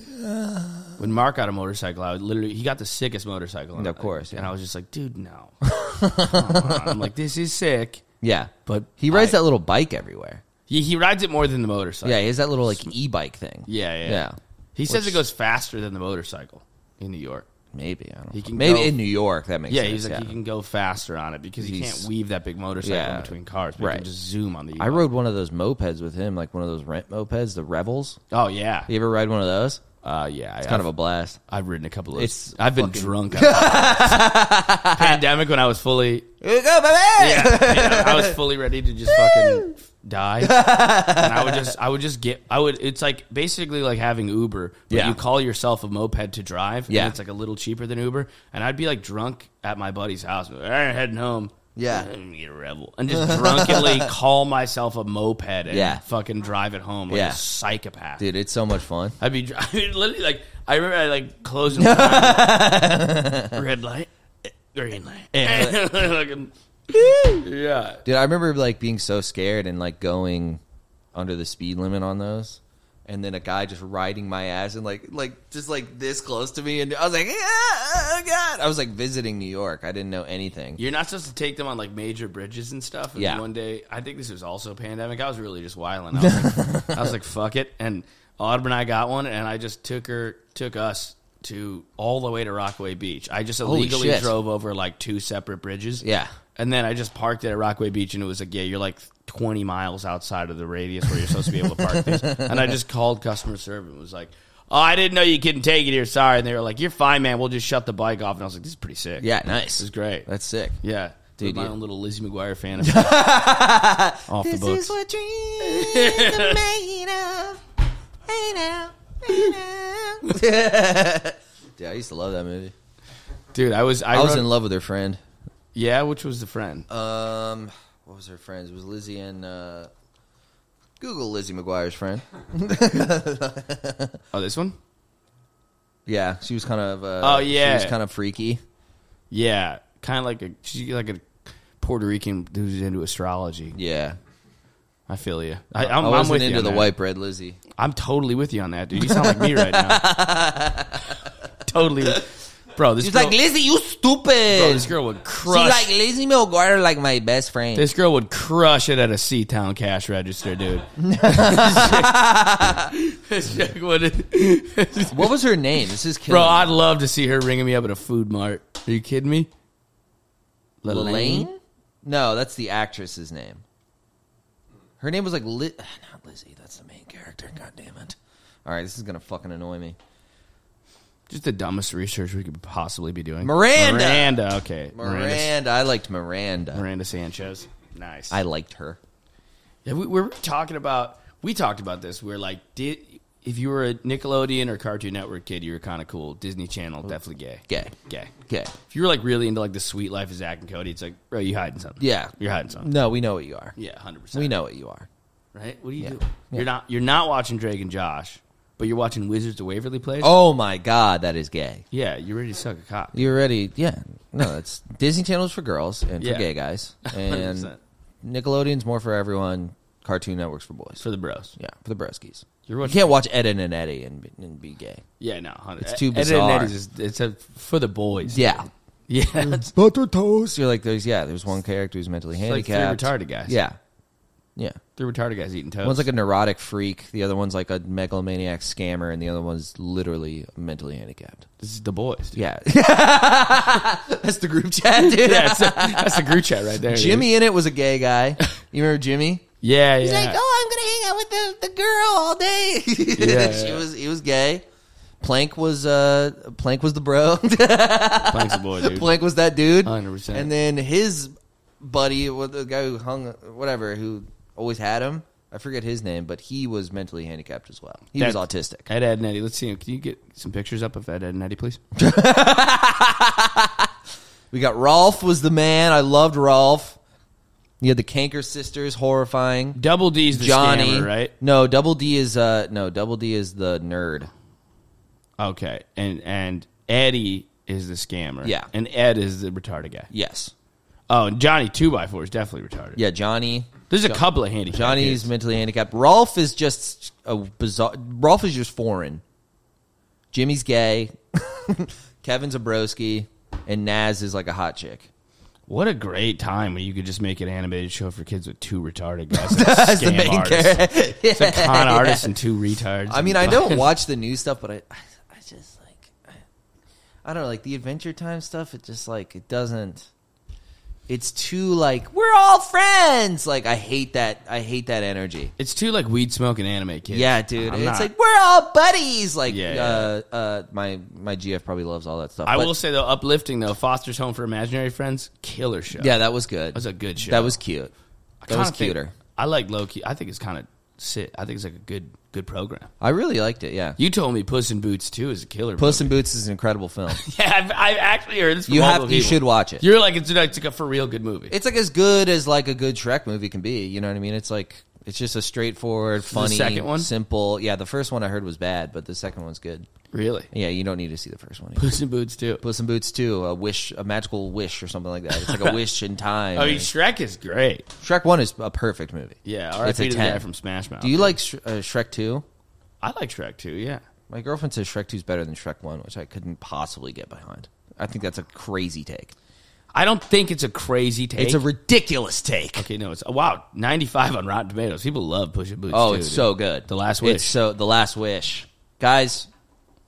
When Mark got a motorcycle, he got the sickest motorcycle. Of course. Yeah. And I was just like, dude, no. I'm like, this is sick. Yeah. But he rides that little bike everywhere. He rides it more than the motorcycle. Yeah, he has that little e-bike thing. Yeah. He says it goes faster than the motorcycle in New York. Maybe, I don't know. Maybe in New York, that makes sense. He's like, he can go faster on it because he can't weave that big motorcycle in between cars. But he can just zoom on the I rode one of those mopeds with him, like one of those rent mopeds, the Rebels. Oh, yeah. You ever ride one of those? Yeah. It's kind of a blast. I've ridden a couple of those. I've been drunk. Pandemic when I was fully... Here you go, baby! Yeah, I was fully ready to just fucking die. And it's like basically like having Uber, but you call yourself a moped to drive, and it's like a little cheaper than Uber, and I'd be like drunk at my buddy's house, I'm heading home. Yeah. I'm gonna get a rebel. And just drunkenly call myself a moped and fucking drive it home like a psychopath. Dude, it's so much fun. I'd be literally like, I remember I like closing the red light, green light. Yeah. Dude, I remember like being so scared and like going under the speed limit on those. And then a guy just riding my ass and like just like this close to me, and I was like, oh God! I was like visiting New York. I didn't know anything. You're not supposed to take them on like major bridges and stuff. And one day, I think this was also a pandemic. I was really just wilding. I was like, fuck it. And Autumn and I got one, and I just took us to all the way to Rockaway Beach. I just illegally drove over like 2 separate bridges. Yeah. And then I just parked it at Rockaway Beach, and it was like, you're like 20 miles outside of the radius where you're supposed to be able to park these. And I just called customer service and was like, oh, I didn't know you couldn't take it here. Sorry. And they were like, you're fine, man. We'll just shut the bike off. And I was like, this is pretty sick. Yeah, nice. This is great. That's sick. Yeah. Dude, my own little Lizzie McGuire fan of off the books. This is what dreams are made of. Dude, I used to love that movie. Dude, I was in love with her friend. Yeah, which was the friend? What was her friend? It was Lizzie and Google Lizzie McGuire's friend. Oh, this one? Yeah, she was kind of. She was kind of freaky. Yeah, kind of she's like a Puerto Rican who's into astrology. Yeah, I feel you. I wasn't into the white bread Lizzie. I'm totally with you on that, dude. You sound like me right now. totally. Bro, this She's girl, like, Lizzie, you stupid. bro, this girl would crush. She's like, Lizzie McGuire, like my best friend. This girl would crush it at a C-Town cash register, dude. This chick would. What was her name? This is killing Bro, me. I'd love to see her ringing me up at a food mart. Are you kidding me? Lelaine? No, that's the actress's name. Her name was like not Lizzie. That's the main character. God damn it! All right, this is gonna fucking annoy me. Just the dumbest research we could possibly be doing. Miranda. Okay. Miranda. I liked Miranda. Miranda Sanchez. Nice. I liked her. Yeah, we were talking about. We talked about this. We were like, if you were a Nickelodeon or Cartoon Network kid, you were kind of cool. Disney Channel, definitely gay. Gay. If you were like really into like the Sweet Life of Zack and Cody, it's like, bro, you hiding something. Yeah, you're hiding something. No, we know what you are. Yeah, 100%. We know what you are. Right? What do you do? Yeah. You're not watching Drake and Josh, but you're watching Wizards of Waverly Place. Oh my God, that is gay. Yeah, you're ready to suck a cock. You're ready. Yeah, no, it's Disney Channel's for girls and for Yeah. gay guys, and 100%. Nickelodeon's more for everyone. Cartoon Network's for boys. For the bros. Yeah, for the broskies. You're You watching. can't watch Ed and Eddie and be gay. Yeah, no. 100. It's too Ed and bizarre. Eddie's it's for the boys. Yeah. Yeah. Butter toast. You're like, there's one character who's mentally Like handicapped. 3 retarded guys. Yeah. Yeah. 3 retarded guys eating toast. One's like a neurotic freak. The other one's like a megalomaniac scammer. And the other one's literally mentally handicapped. This is the boys. Dude. Yeah. That's the group chat, dude. Yeah, that's the group chat right there. Jimmy dude. in it was a gay guy. You remember Jimmy? Yeah, He's yeah. like, I'm going to hang out with the girl all day. Yeah. He was gay. Plank was the bro. Plank's a boy, dude. Plank was that dude. 100%. And then his buddy, the guy who who always had him, I forget his name, but he was mentally handicapped as well. He was autistic. Ed and Eddie. Let's see him. Can you get some pictures up of Ed and Eddie, please? We got Rolf was the man. I loved Rolf. You had the Kanker sisters, horrifying. Double D's the Johnny, scammer, right? No, Double D is the nerd. Okay, and Eddie is the scammer. Yeah. And Ed is the retarded guy. Yes. Oh, and Johnny 2x4 is definitely retarded. Yeah, Johnny. There's a couple of handicapped Johnny's kids. mentally handicapped. Rolf is just a bizarre. Rolf is just foreign. Jimmy's gay. Kevin's a broski, and Naz is like a hot chick. What a great time when you could just make an animated show for kids with 2 retarded guys. That's the Scam main artists. character. It's a con artist and 2 retards. I mean, I don't watch the new stuff, but I just like, I don't know, like the Adventure Time stuff. It just like it doesn't. It's too like we're all friends. Like I hate that. I hate that energy. It's too like weed smoking anime kids. Yeah, dude. I'm It's not- like we're all buddies. Like, Yeah. my GF probably loves all that stuff. I But- will say though, uplifting though, Foster's Home for Imaginary Friends, killer show. Yeah, that was good. That was a good show. That was cute. That was Kinda think- cuter. I like low key. I think it's kind of sick. I think it's like a good program. I really liked it. Yeah, You told me Puss in Boots 2 is a killer. Puss movie. in Boots is an incredible film. Yeah, I've actually heard this from You multiple people. should watch it. You're like it's like a for real good movie. It's like as good as like a good Shrek movie can be. You know what I mean? It's like it's just a straightforward, funny, second one? simple. Yeah, the first one I heard was bad, but the second one's good. Really? Yeah, you don't need to see the first one. Puss in Boots 2. Puss in Boots 2, a magical wish or something like that. It's like a wish in time. I mean, Shrek is great. Shrek 1 is a perfect movie. Yeah, It's a R.I.P. to the 10. guy from Smash Mouth. Do you like Shrek 2? I like Shrek 2, yeah. My girlfriend says Shrek 2 is better than Shrek 1, which I couldn't possibly get behind. I think that's a crazy take. I don't think it's a crazy take. It's a ridiculous take. Okay, no, it's wow, 95 on Rotten Tomatoes. People love Puss in Boots. Oh, too, it's dude. so good. The Last Wish. It's so The Last Wish. Guys,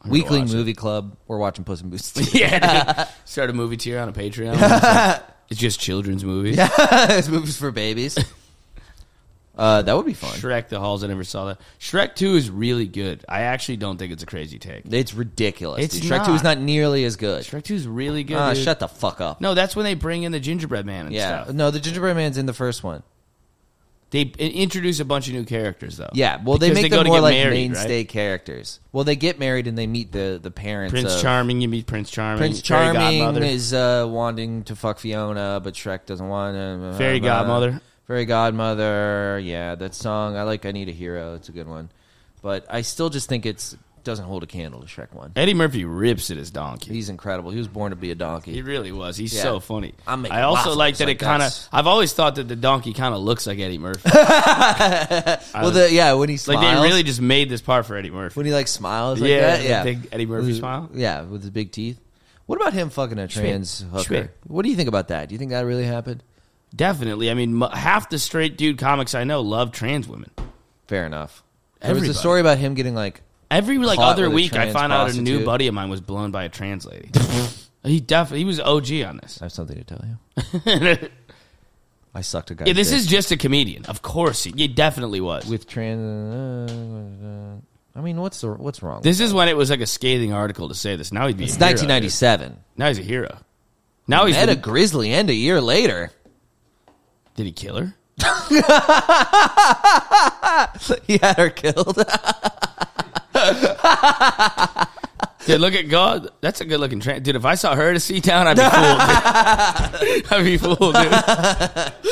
gonna Weekling watch it. Movie Club. We're watching Puss in Boots 2. Yeah, dude. Start a movie tier on a Patreon. It's just children's movies. This movie's for babies. That would be fun. Shrek, the halls, I never saw that. Shrek 2 is really good. I actually don't think it's a crazy take. It's ridiculous. It's dude. Shrek 2 is not. not nearly as good. Shrek 2 is really good. Dude. Shut the fuck up. No, that's when they bring in the gingerbread man and Yeah. stuff. No, the gingerbread man's in the first one. They introduce a bunch of new characters, though. Yeah, well, they Because make go them to more get like married, mainstay right? characters. Well, they get married and they meet the parents. Prince of, Charming, you meet Prince Charming. Prince Fairy Charming Godmother. is wanting to fuck Fiona, but Shrek doesn't want to. Fairy Godmother. Fairy Godmother. Yeah, that song. I like I Need a Hero. It's a good one. But I still just think it's doesn't hold a candle to Shrek 1. Eddie Murphy rips it as Donkey. He's incredible. He was born to be a donkey. He really was. He's Yeah. so funny. I'm making I also waffles, like that like it kind of. that's- I've always thought that the donkey kind of looks like Eddie Murphy. Well, when he smiles, Like they really just made this part for Eddie Murphy. when he like smiles like Yeah, that, yeah, the big Eddie Murphy With- smile. yeah, with his big teeth. What about him fucking a trans hooker? Schmidt. What do you think about that? Do you think that really happened? Definitely. I mean, half the straight dude comics I know love trans women. Fair enough. There was a Everybody. story about him getting like Every Caught other with a week, I trans find out a new prostitute. buddy of mine was blown by a trans lady. He was OG on this. I have something to tell you. I sucked a guy. Yeah, this is just a comedian. Of course, he definitely was. with trans. I mean, what's wrong? This is when it was like a scathing article to say this. Now he'd be. It's a hero, 1997. dude. Now he's a hero. Now he's. Met a grizzly and a year later. Did he kill her? He had her killed. Dude, look at God. That's a good looking trans. Dude, if I saw her at a C-Town, I'd be fooled. Dude. I'd be fooled,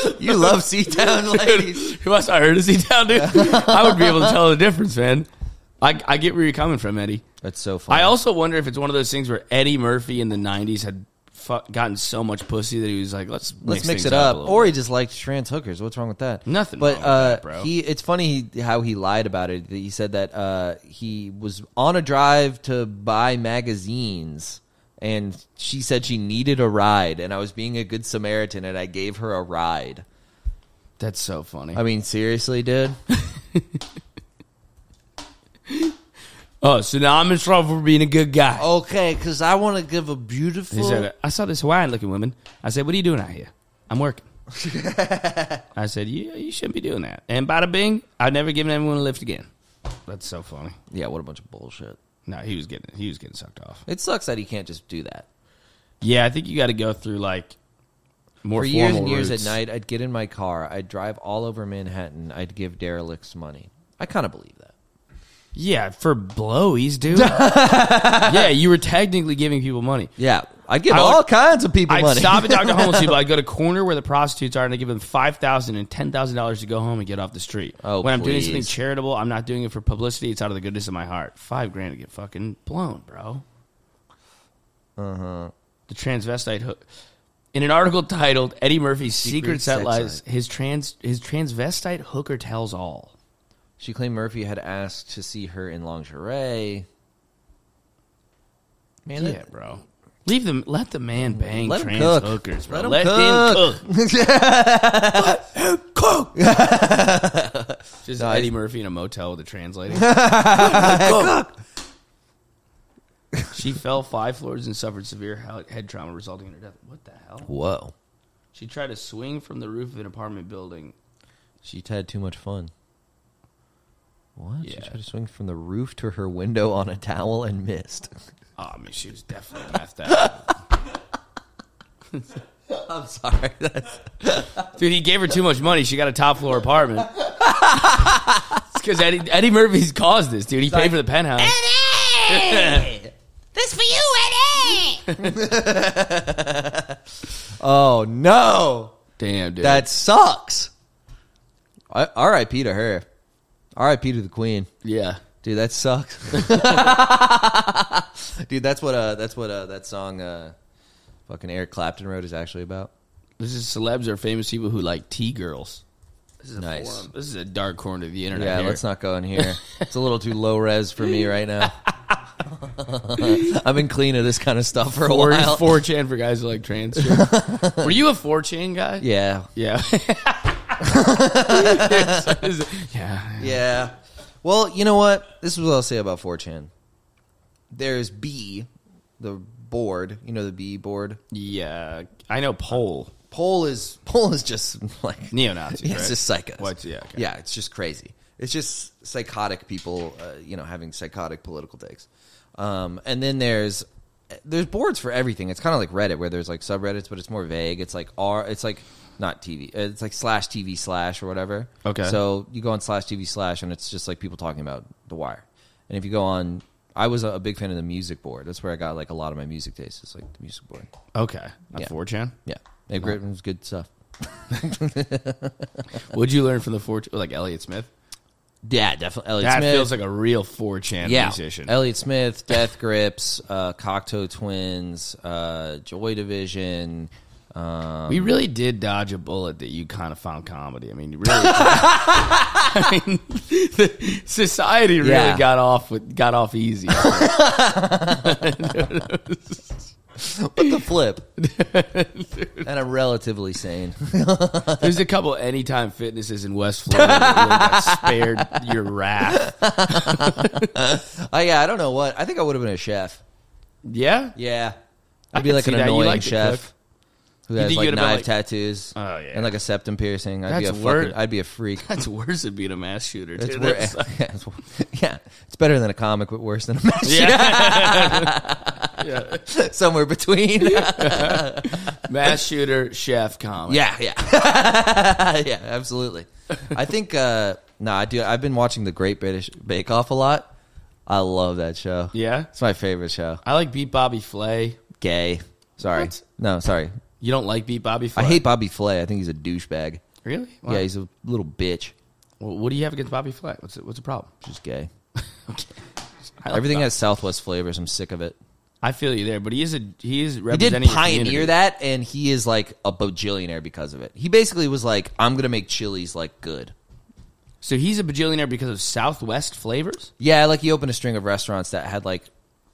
dude. You love C-Town ladies. If I saw her at a C-Town, dude, I would be able to tell the difference, man. I get where you're coming from, Eddie. That's so funny. I also wonder if it's one of those things where Eddie Murphy in the 90s had gotten so much pussy that he was like, let's mix things it up. a little Or bit. he just liked trans hookers. What's wrong with that? Nothing But wrong with that, bro. it's funny how he lied about it. He said that he was on a drive to buy magazines, and she said she needed a ride, and I was being a good Samaritan, and I gave her a ride. That's so funny. I mean, seriously, dude? Oh, so now I'm in trouble for being a good guy. Okay, because I want to give a beautiful... He said, I saw this Hawaiian-looking woman. I said, what are you doing out here? I'm working. I said, yeah, you shouldn't be doing that. And bada bing, I've never given anyone a lift again. That's so funny. Yeah, what a bunch of bullshit. No, he was getting sucked off. It sucks that he can't just do that. Yeah, I think you got to go through like more For years formal and years routes. at night, I'd get in my car, I'd drive all over Manhattan, I'd give derelicts money. I kind of believe that. Yeah, for blowies, dude. Yeah, you were technically giving people money. Yeah, I'd give I all would- kinds of people I'd money. stop and talk to homeless people. I'd go to corner where the prostitutes are, and I give them $5,000 and $10,000 to go home and get off the street. Oh, when I'm doing please. something charitable, I'm not doing it for publicity. It's out of the goodness of my heart. $5,000 to get fucking blown, bro. The transvestite hook. In an article titled "Eddie Murphy's Secret Set sex Lies," site. his transvestite hooker tells all. She claimed Murphy had asked to see her in lingerie. Man, Yeah, bro. Let the man bang Let him trans cook. hookers, bro. Let him cook. Just No, Eddie Murphy in a motel with a translator. She fell 5 floors and suffered severe head trauma, resulting in her death. What the hell? Whoa. She tried to swing from the roof of an apartment building. She had too much fun. What? She Yeah. tried to swing from the roof to her window on a towel and missed. Oh, I mean, she was definitely methed out. I'm sorry. Dude, he gave her too much money. She got a top floor apartment. It's because Eddie Murphy's caused this, dude. He paid for the penthouse. Eddie! This for you, Eddie! Oh, no. Damn, dude. That sucks. R.I.P. to her. R.I.P. to the queen. Yeah. Dude, that sucks. Dude, that's what that song fucking Eric Clapton wrote is actually about. This is celebs or famous people who like T-girls. This is a Nice. forum. This is a dark corner of the internet. Yeah, here. let's not go in here. It's a little too low res for me right now. I've been clean of this kind of stuff for a while. 4chan for guys who like trans shit. Were you a 4chan guy? Yeah. Yeah. Yeah. Well, you know what? This is what I'll say about 4chan. There's B, the board. You know the B board? Yeah. I know Pole. Poll is just like Neo-Nazis, Yeah, right? it's just psychos. What? Yeah, okay. Yeah, it's just crazy. It's just psychotic people, having psychotic political takes. And then there's boards for everything. It's kind of like Reddit, where there's like subreddits, but it's more vague. It's like it's like not TV. It's like /TV/ or whatever. Okay. So you go on /TV/ and it's just like people talking about The Wire. And if you go on, I was a big fan of the music board. That's where I got like a lot of my music tastes. It's like the music board. Okay. On Yeah. 4chan? Yeah, it was good stuff. What'd you learn from the 4chan? Like Elliott Smith? Yeah, definitely. Elliott That Smith. feels like a real 4chan musician. Elliott Smith, Death Grips, Cocteau Twins, Joy Division. We really did dodge a bullet that you kind of found comedy. I mean, you really. I mean, society really got off easy. But the flip. And I'm relatively sane. There's a couple Anytime Fitnesses in West Florida that really got spared your wrath. I don't know what. I think I would have been a chef. Yeah? Yeah. I I'd be could like see an that. You annoying like to chef cook. who You has think like you'd have been knife like- tattoos Oh, yeah. and like a septum piercing. I'd be That's a worse. I'd be a freak. That's worse than being a mass shooter, It's dude. wor- That's- yeah, it's better than a comic, but worse than a match. yeah. Somewhere between. Mass shooter, chef, comic. Yeah, yeah, yeah, absolutely. I think I do. I've been watching the Great British Bake Off a lot. I love that show. Yeah? It's my favorite show. I like Beat Bobby Flay. Gay. Sorry. What? No, sorry. You don't like Beat Bobby Flay? I hate Bobby Flay. I think he's a douchebag. Really? Why? Yeah, he's a little bitch. Well, what do you have against Bobby Flay? What's the problem? Just gay. Okay. I like Everything Bob- has Southwest flavors. I'm sick of it. I feel you there, but he is He representing did your pioneer community. that, and he is like a bajillionaire because of it. He basically was like, I'm going to make Chili's like good. So he's a bajillionaire because of Southwest flavors? Yeah, like he opened a string of restaurants that had like,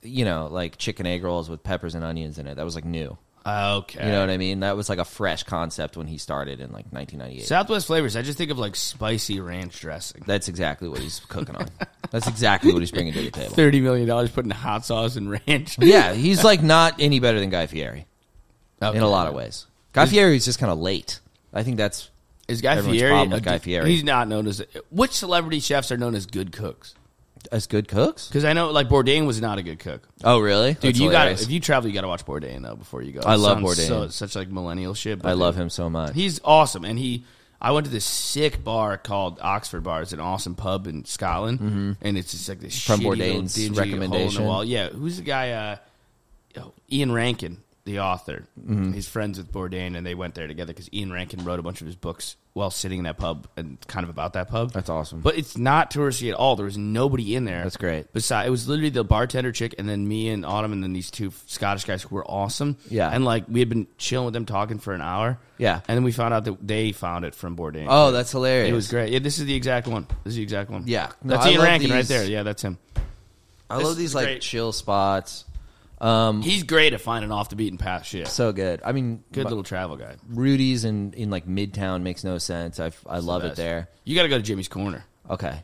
like chicken egg rolls with peppers and onions in it. That was like new. Okay. You know what I mean? That was like a fresh concept when he started in like 1998. Southwest flavors, I just think of like spicy ranch dressing. That's exactly what he's cooking on. That's exactly what he's bringing to the table. $30 million putting hot sauce and ranch. Yeah, he's like not any better than Guy Fieri Okay. in a lot of ways. Guy Fieri is just kind of late. I think that's Is Guy everyone's Fieri problem with Guy Fieri. He's not known as which celebrity chefs are known as good cooks? as good cooks. Because I know like Bourdain was not a good cook. Oh, really? Dude, That's you got hilarious. if you travel, you got to watch Bourdain though before you go. I love Sounds Bourdain. such like millennial shit. But I dude, love him so much. He's awesome, and I went to this sick bar called Oxford Bar. It's an awesome pub in Scotland, and it's just like this From shitty little Bourdain's dingy recommendation? hole in the wall. Yeah, who's the guy? Ian Rankin, the author. He's friends with Bourdain, and they went there together because Ian Rankin wrote a bunch of his books while sitting in that pub and kind of about that pub. That's awesome. But it's not touristy at all. There was nobody in there. That's great. Besides, it was literally the bartender chick, and then me and Autumn, and then these two Scottish guys who were awesome. Yeah. And like we had been chilling with them, talking for an hour. Yeah. And then we found out that they found it from Bourdain. Oh, that's hilarious. It was great. Yeah, this is the exact one. Yeah. No, That's I Ian love Rankin right these- there. Yeah, that's him. I This love is these like great. chill spots. He's great at finding off the beaten path shit. So good. I mean, Good little travel guide. Rudy's in like Midtown makes no sense. I love it Best. there. You got to go to Jimmy's Corner. Okay.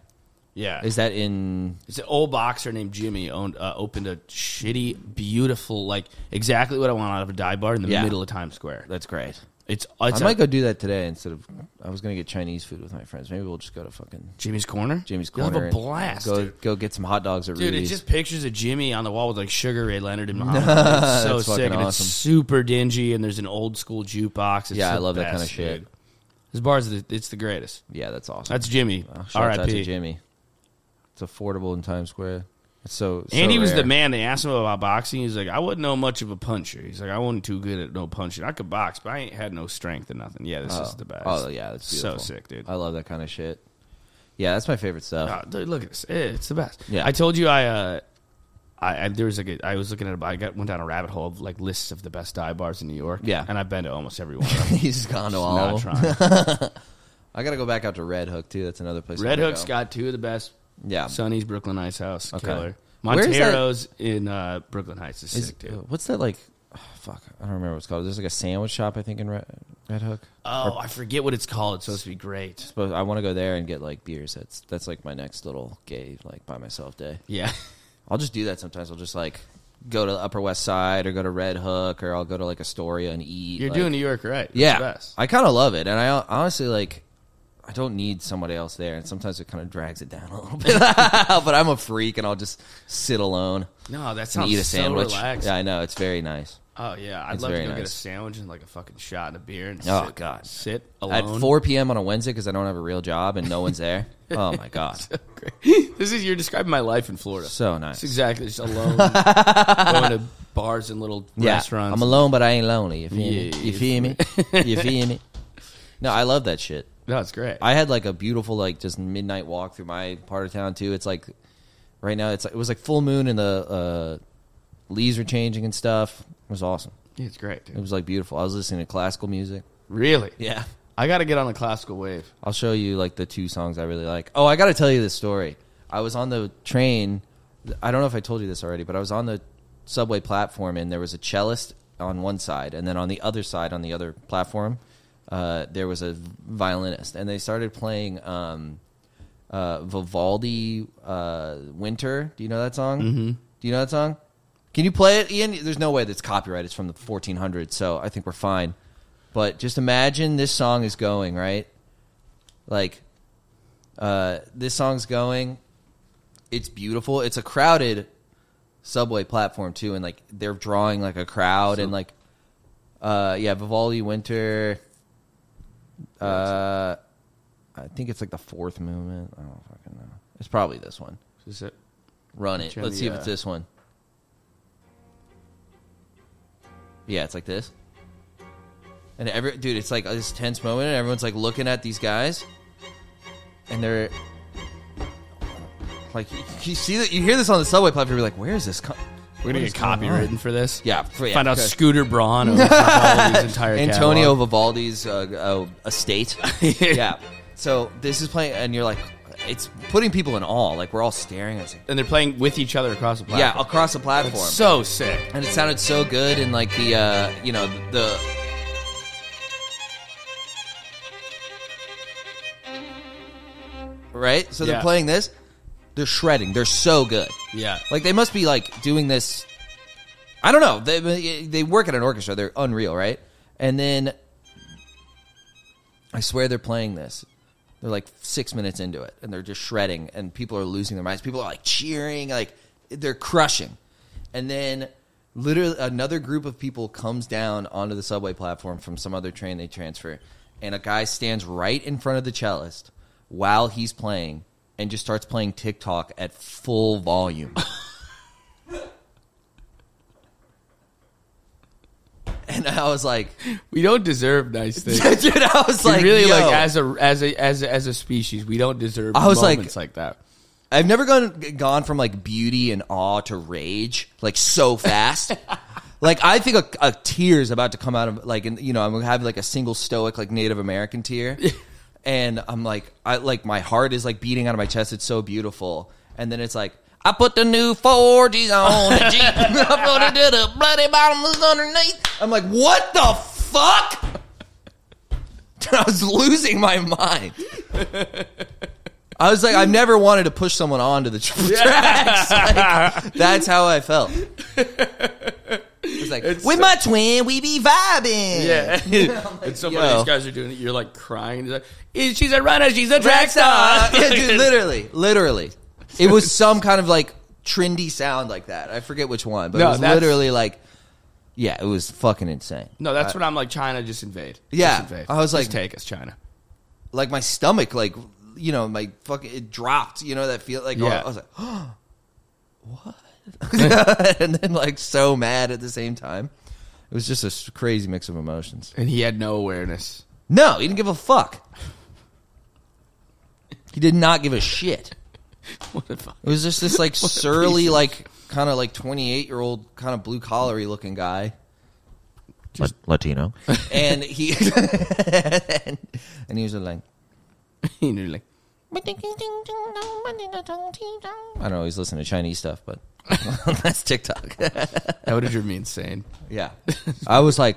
Yeah. Is that in? It's an old boxer named Jimmy opened a shitty, beautiful, like exactly what I want out of a dive bar in the Yeah. middle of Times Square. That's great. It's I might go do that today instead of. I was gonna get Chinese food with my friends. Maybe we'll just go to fucking Jimmy's Corner. Jimmy's You'll Corner. have a and blast. Go get some hot dogs at Dude, Rudy's. it's just pictures of Jimmy on the wall with like Sugar Ray Leonard and Muhammad. It's so That's fucking sick, and awesome. it's super dingy, and there's an old school jukebox. It's Yeah, I the love that best, kind of shit. dude. His bar's it's the greatest. Yeah, that's awesome. That's Jimmy. Shouts out to R.I.P. Jimmy. It's affordable in Times Square. It's so And he was rare. the man. They asked him about boxing. He's like, I wasn't know much of a puncher. He's like, I wasn't too good at no punching. I could box, but I ain't had no strength or nothing. Yeah, this is the best. Oh yeah, that's beautiful. So sick, dude. I love that kind of shit. Yeah, that's my favorite stuff. Oh, dude, look at this. It's the best. Yeah. I told you I there was like I was looking at went down a rabbit hole of like lists of the best dive bars in New York. Yeah. And I've been to almost every one of them. He's gone to Just all not of them. trying. I got to go back out to Red Hook too. That's another place. I Red wanna Hook's go. got two of the best. Yeah. Sonny's Brooklyn Ice House. Okay. Killer. Where is that? Montero's in Brooklyn Heights is Is- sick too. what's that like? Oh, fuck, I don't remember what it's called. There's like a sandwich shop I think in Red Hook. Oh, I forget what it's called. It's supposed to be great. But I want to go there and get like beers. That's like my next little gay like by myself day. Yeah. I'll just do that sometimes. I'll just like go to the Upper West Side or go to Red Hook or I'll go to like Astoria and eat. You're like- doing New York right. It's Yeah, the best. I kind of love it, and I honestly like. I don't need somebody else there, and sometimes it kind of drags it down a little bit. But I'm a freak, and I'll just sit alone No, that and sounds eat a sandwich. so relaxed. Yeah, I know, it's very nice. Oh yeah, I'd It's love to very go get a nice. sandwich and like a fucking shot and a beer and Oh, sit, God. sit alone. At 4 p.m. on a Wednesday because I don't have a real job and no one's there. Oh my god, This is you're describing my life in Florida. so nice. It's exactly just alone, going to bars and little Yeah, restaurants. I'm alone, but I ain't lonely. You feel me? Yeah, You feel me? You feel me? No, I love that shit. No, it's great. I had like a beautiful like just midnight walk through my part of town too. It's like right now it was like full moon and the leaves were changing and stuff. It was awesome. Yeah, it's great, dude. It was like beautiful. I was listening to classical music. Really? Yeah. I got to get on the classical wave. I'll show you like the 2 songs I really like. Oh, I got to tell you this story. I was on the train. I don't know if I told you this already, but I was on the subway platform and there was a cellist on one side, and then on the other side, on the other platform, there was a violinist, and they started playing Vivaldi Winter. Do you know that song? Mm-hmm. Do you know that song? Can you play it, Ian? There's no way that's copyright. It's from the 1400s, so I think we're fine. But just imagine this song is going, right? Like, this song's going. It's beautiful. It's a crowded subway platform, too, and, like, they're drawing, like, a crowd. And, like, Vivaldi Winter. I think it's, like, the 4th movement. I don't fucking know. It's probably this one. Is it? Run it. Let's see if it's this one. Yeah, it's like this. And dude, it's like this tense moment, and everyone's like looking at these guys, and they're like, you see that, you hear this on the subway platform, you're like, where is this? We're gonna get copywritten for this. Yeah, Find out Scooter Braun owns Vivaldi's entire Antonio catalog. Vivaldi's estate. Yeah. So this is playing, and you're like, it's putting people in awe. Like we're all staring at it, and they're playing with each other across the platform. Yeah, across the platform. It's so sick, and it sounded so good, and like the the. Right? So they're playing this. They're shredding. They're so good. Yeah. Like, they must be, like, doing this. I don't know. They work at an orchestra. They're unreal, right? And then I swear they're playing this. They're, like, 6 minutes into it. And they're just shredding. And people are losing their minds. People are, like, cheering. Like, they're crushing. And then literally another group of people comes down onto the subway platform from some other train they transfer. And a guy stands right in front of the cellist while he's playing and just starts playing TikTok at full volume. And I was like, we don't deserve nice things. Dude, I was like, really, yo. like as a species, we don't deserve moments like that. I've never gone from like beauty and awe to rage like so fast. Like, I think a tear is about to come out of, like, I'm going to have like a single stoic like Native American tear. And I'm like, my heart is like beating out of my chest. It's so beautiful. And then it's like, I put the new 4Gs on the Jeep. I put it to the bloody bottoms underneath. I'm like, what the fuck? I was losing my mind. I was like, I've never wanted to push someone onto the tracks. Like, that's how I felt. It's like, with my twin, we be vibing. Yeah. Like, and some of these guys are doing it. You're like crying. Like, she's a runner. She's a track star. Yeah, dude, literally. It was some kind of like trendy sound like that. I forget which one, but it was literally like, yeah, it was fucking insane. No, that's when I'm like, China, just invade. Yeah. Just invade. I was like, just take us, China. Like my stomach, like, my fucking, it dropped, that feel like, I was like, oh, what? And then like so mad at the same time. It was just a crazy mix of emotions. And he had no awareness. No, he didn't give a fuck. He did not give a shit. What the fuck? It was just this like surly, like kind of like 28-year-old kind of blue collary looking guy. Latino. And he and he was like, he knew like, I don't know, he's listening to Chinese stuff, but that's TikTok. That would have driven me insane. Yeah. I was like,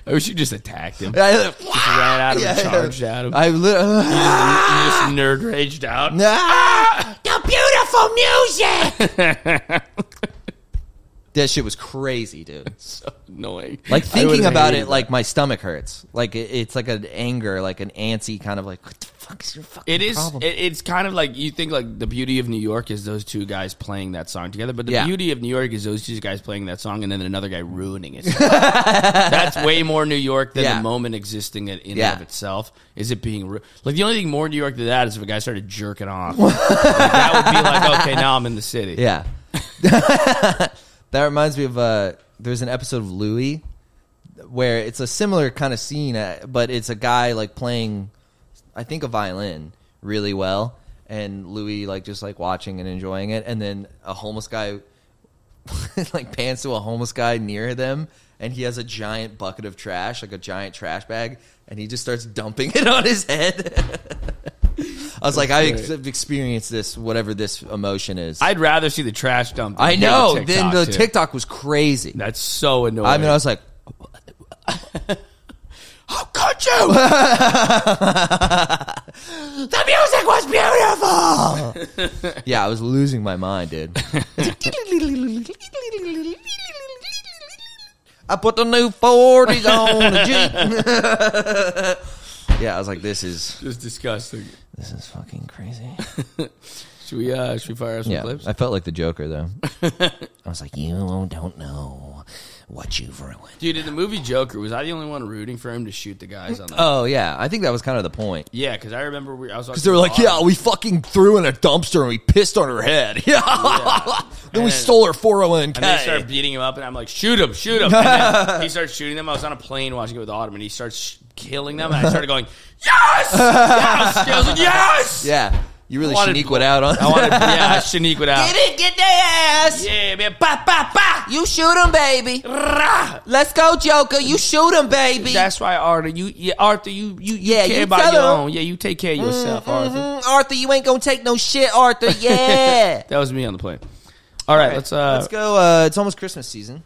I wish you just attacked him. just ran out of him, charged at him. You just nerd raged out. The beautiful music! That shit was crazy, dude. So annoying. Like thinking about it, like my stomach hurts. Like it's like an anger, like an antsy kind of like, what the fuck is your fucking problem? It's kind of like, you think like the beauty of New York is those two guys playing that song together, but the beauty of New York is those two guys playing that song and then another guy ruining it. That's way more New York than the moment existing in and of itself. Is it being like the only thing more New York than that is if a guy started jerking off. Like, that would be like, okay, now I'm in the city. Yeah. That reminds me of there's an episode of Louie where it's a similar kind of scene, but it's a guy like playing, I think, a violin really well, and Louis like just like watching and enjoying it, and then a homeless guy like pans to a homeless guy near them, and he has a giant bucket of trash, like a giant trash bag, and he just starts dumping it on his head. I was like, I've experienced this, whatever this emotion is. I'd rather see the trash dump. I know. Then the TikTok was crazy. That's so annoying. I mean, I was like, how could you? The music was beautiful. Yeah, I was losing my mind, dude. I put the new 40s on the Jeep. Yeah, I was like, this is just disgusting. This is fucking crazy. Should we fire up some clips? I felt like the Joker, though. I was like, you don't know what you've ruined. Dude, in the movie Joker, was I the only one rooting for him to shoot the guys on the... Oh, yeah. I think that was kind of the point. Yeah, because I remember I was... Because they were like, yeah, we fucking threw in a dumpster and we pissed on her head. Yeah. Then we stole her 401k. And they started beating him up, and I'm like, shoot him. And then he starts shooting them. I was on a plane watching it with Autumn, and he starts killing them, and I started going, yes! Yes! I was like, yes! Yeah. You really Shaniqua'd out on I Shaniqua'd out. Get it, get their ass. Yeah, man. Ba, ba, ba. You shoot him, baby. Let's go, Joker. You shoot him, baby. That's right, Arthur. You care about your own. Yeah, you take care of yourself, Arthur. Arthur, you ain't gonna take no shit, Arthur. Yeah. That was me on the plane. All right, let's go. It's almost Christmas season.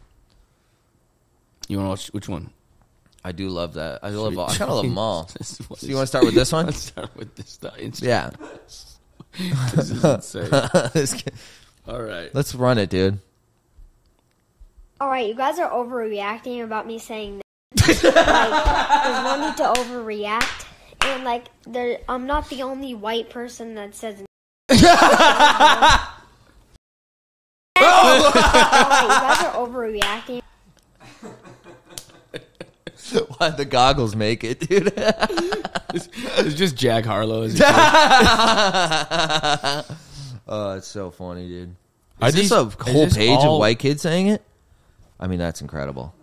You want to watch which one? I do love that. I kind of love them all. So you want to start with this one? Let's start with this stuff. Yeah. This is insane. All right. Let's run it, dude. All right, you guys are overreacting about me saying that. Like, there's no need to overreact. And, like, I'm not the only white person that says All right, you guys are overreacting. Why'd the goggles make it, dude? It's just Jack Harlow. Oh, it's so funny, dude. Is this a whole page of white kids saying it? I mean, that's incredible.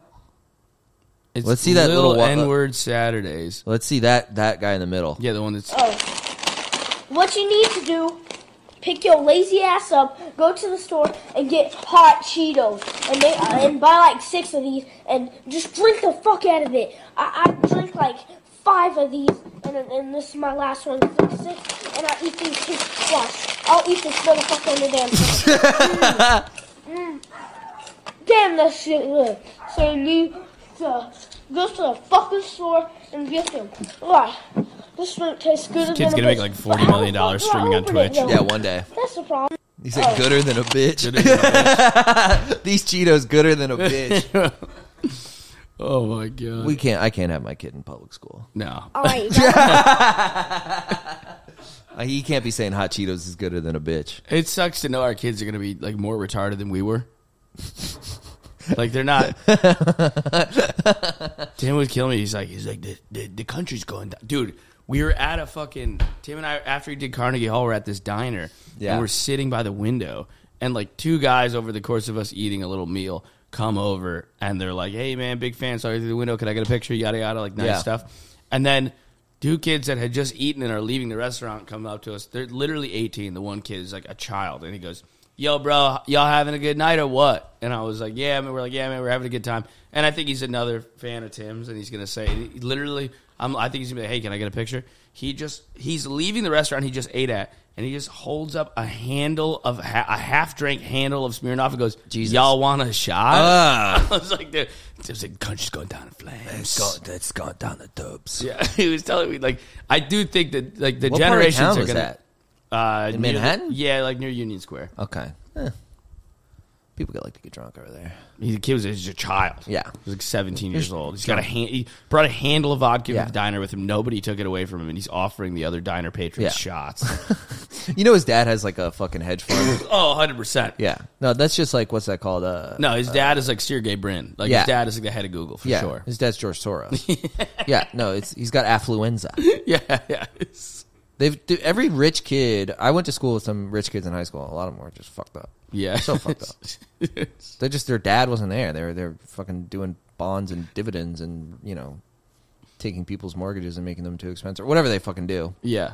Let's see that little N-word Saturdays. Let's see that guy in the middle. Yeah, the one that's... What you need to do, pick your lazy ass up, go to the store, and get hot Cheetos. And buy like 6 of these, and just drink the fuck out of it. I drink like 5 of these, and this is my last one, 6, and I eat these 6 plus. I'll eat this motherfucker in the damn thing. Damn, that shit good. So you need to go to the fucking store and get them. This one tastes good. This kid's gonna make like $40 million streaming on Twitch. Yeah, one day. That's the problem. He said, gooder than a bitch. These Cheetos gooder than a bitch. Oh my god. I can't have my kid in public school. No. All right, He can't be saying hot Cheetos is gooder than a bitch. It sucks to know our kids are gonna be like more retarded than we were. Like they're not. Tim would kill me. He's like the country's going down, dude. We were at a fucking Tim and I after he did Carnegie Hall. We're at this diner, and we're sitting by the window, and like 2 guys over the course of us eating a little meal come over, and they're like, "Hey man, big fan. Saw you through the window. Can I get a picture? Yada yada, like nice stuff." And then 2 kids that had just eaten and are leaving the restaurant come up to us. They're literally 18. The one kid is like a child, and he goes, "Yo, bro, y'all having a good night or what?" And I was like, "Yeah, man." We're like, "Yeah, man, we're having a good time." And I think he's another fan of Tim's, and he's gonna say, literally, I think he's gonna be like, "Hey, can I get a picture?" He's leaving the restaurant he just ate at, and he just holds up a handle of a half-drink handle of Smirnoff and goes, Jesus. "Y'all want a shot?" I was like, "Dude, the country's going down in flames. It's gone down the tubes." Yeah, he was telling me like I do think that like the What generations part of town are was gonna. that? In Manhattan? Yeah, like near Union Square. Okay. People like to get drunk over there. The kid was a child. Yeah. He was like 17 years old. He brought a handle of vodka to the diner with him. Nobody took it away from him, and he's offering the other diner patrons shots. You know his dad has like a fucking hedge fund? Oh, 100%. Yeah. No, that's just like, what's that called? No, his dad is like Sergey Brin. Like his dad is like the head of Google for sure. His dad's George Soros. Yeah. No, he's got affluenza. Yeah. Every rich kid. I went to school with some rich kids in high school. A lot of them were just fucked up. Yeah. So fucked up. Their dad wasn't there. They're fucking doing bonds and dividends and, taking people's mortgages and making them too expensive. Or whatever they fucking do. Yeah.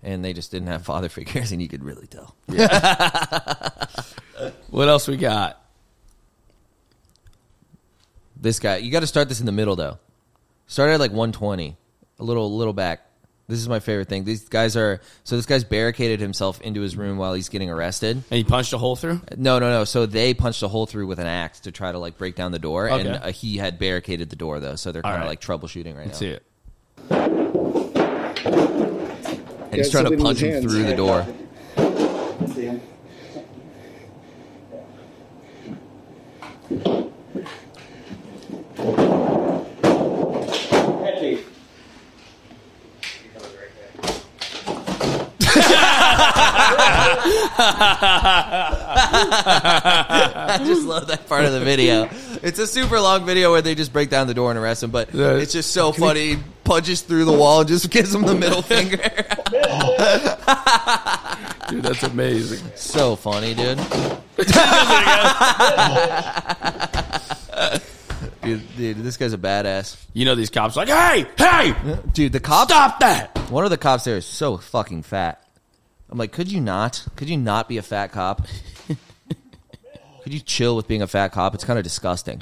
And they just didn't have father figures, and you could really tell. Yeah. What else we got? This guy, you got to start this in the middle, though. Start at like 120, a little back. This is my favorite thing. These guys are... So this guy's barricaded himself into his room while he's getting arrested. And he punched a hole through? No. So they punched a hole through with an axe to try to like break down the door. Okay. And he had barricaded the door, though. So they're kind of like troubleshooting right Let's now. see it. And he's trying to punch him through the door. I just love that part of the video. It's a super long video where they just break down the door and arrest him, but it's just so funny. He punches through the wall and just gives him the middle finger. Dude, that's amazing. So funny, dude. Dude, this guy's a badass. These cops are like, hey, Dude, the cops... stop that. One of the cops there is so fucking fat. I'm like, could you not be a fat cop? Could you chill with being a fat cop? It's kind of disgusting.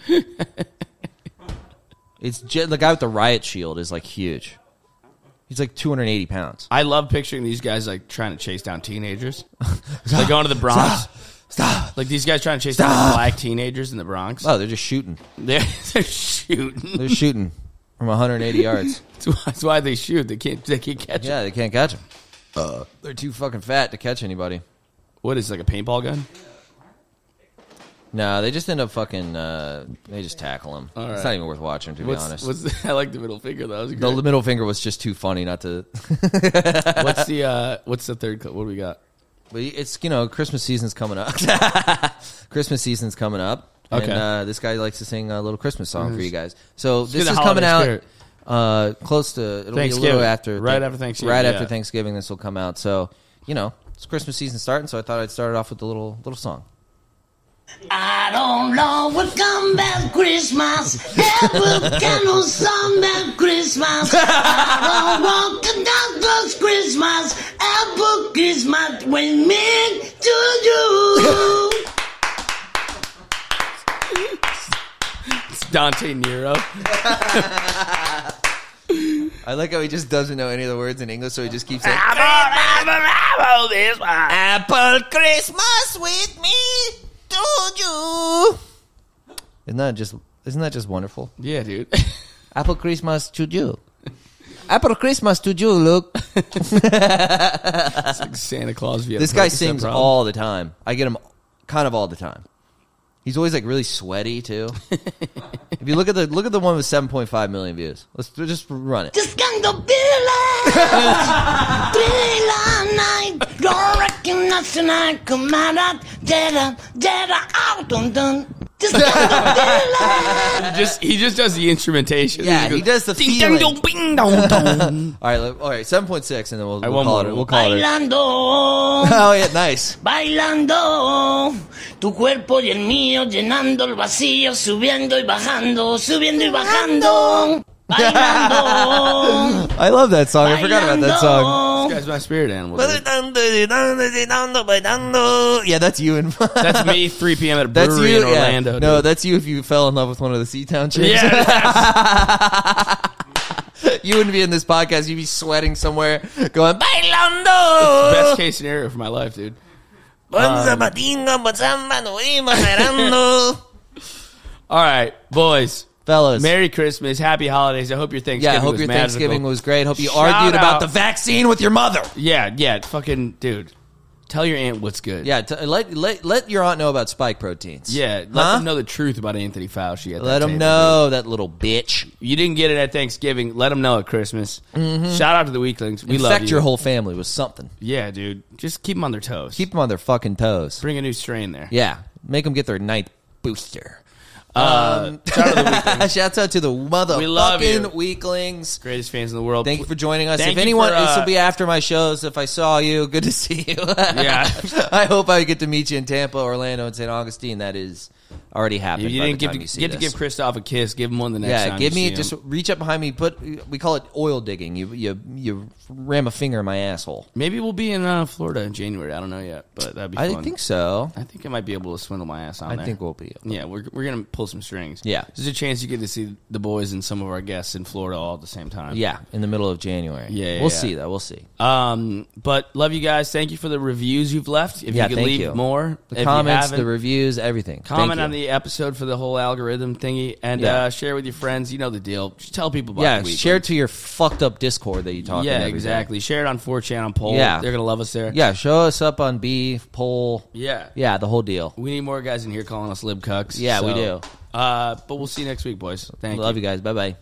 The guy with the riot shield is like huge. He's like 280 pounds. I love picturing these guys like trying to chase down teenagers. Like going to the Bronx. Stop. Like these guys trying to chase down like, black teenagers in the Bronx. Oh, they're just shooting. They're shooting. They're shooting from 180 yards. That's why they shoot. They can't catch Yeah, they can't catch them. They're too fucking fat to catch anybody. What is it, like a paintball gun? No, they just end up fucking... they just tackle him. All right. It's not even worth watching, to be honest. I like the middle finger, though. The middle finger was just too funny not to... What's the third clip? What do we got? But it's, Christmas season's coming up. Christmas season's coming up. Okay. And this guy likes to sing a little Christmas song for you guys. So Let's this do the is coming holiday out close to... It'll be a little Thanksgiving. after... Right after Thanksgiving, Right yeah. after Thanksgiving, this will come out. So, it's Christmas season starting, so I thought I'd start it off with a little song. I don't know what come about Christmas. Never can no song about Christmas. I don't want to dance Christmas. Apple Christmas when me to you. It's Dante Nero. I like how he just doesn't know any of the words in English, so he just keeps saying, Apple Christmas with me to you. Isn't that just wonderful? Yeah, dude. Apple Christmas to you. Apple Christmas to you, look. It's like Santa Claus. This guy sings all the time. I get him kind of all the time. He's always like really sweaty too. If you look at the one with 7.5 million views, let's just run it. Just gonna be night. Don't recognize tonight. Come out, dead out, dun. Just He just does the instrumentation. Yeah, he does the feeling. Ding, bing, dong, dong. All right, 7.6, and then we'll one call more. it. We'll call it. Bailando, Oh yeah, nice. bailando, tu cuerpo y el mío llenando el vacío, subiendo y bajando, bailando. I love that song. I forgot about that song. This guy's my spirit animal. Dude. Yeah, that's you. That's me, 3 p.m. at a That's brewery you. in Orlando. Yeah. No, dude. that's you if you fell in love with one of the Seatown chicks. Yeah. You wouldn't be in this podcast. You'd be sweating somewhere, going bailando. Best case scenario for my life, dude. All right, boys. Fellas, Merry Christmas, Happy Holidays. I hope your Thanksgiving yeah, I hope was your magical. Thanksgiving was great. Hope you Shout argued about out. the vaccine with your mother. Yeah, fucking dude. Tell your aunt what's good. Yeah, let your aunt know about spike proteins. Yeah, let them know the truth about Anthony Fauci. At Let that them table, know, that little bitch. dude. You didn't get it at Thanksgiving. Let them know at Christmas. Shout out to the Weeklings. We love Infect you. your whole family with something. Yeah, dude. Just keep them on their toes. Keep them on their fucking toes. Bring a new strain there. Yeah, make them get their ninth booster. Shout out to the Weeklings. Shouts out to the We love you. motherfucking Weeklings. Greatest fans in the world. Thank you for joining us. Thank If you anyone, for, this will be after my shows. If I saw you, good to see you. Yeah. I hope I get to meet you in Tampa, Orlando, and St. Augustine. That is already happened. You didn't get to give Christoph a kiss. Give him one the next time. Yeah, give me just reach up behind me. We call it oil digging. You ram a finger in my asshole. Maybe we'll be in Florida in January. I don't know yet, but that'd be fun. I think so. I think I might be able to swindle my ass on there. I think we'll be. Yeah, we're gonna pull some strings. Yeah, there's a chance you get to see the boys and some of our guests in Florida all at the same time. Yeah, in the middle of January. Yeah, we'll see though. We'll see. But love you guys. Thank you for the reviews you've left. If you could leave more, the comments, the reviews, everything. Comment on the episode for the whole algorithm thingy, and share with your friends. You know the deal. Just tell people about it. Share it to your fucked up Discord that you talk. Yeah, exactly. Share it on 4chan on Poll. Yeah, they're gonna love us there. Yeah, show us up on Beef Poll. Yeah, the whole deal. We need more guys in here calling us lib cucks. Yeah, we do. But we'll see you next week, boys. Thank you. Love you guys. Bye bye.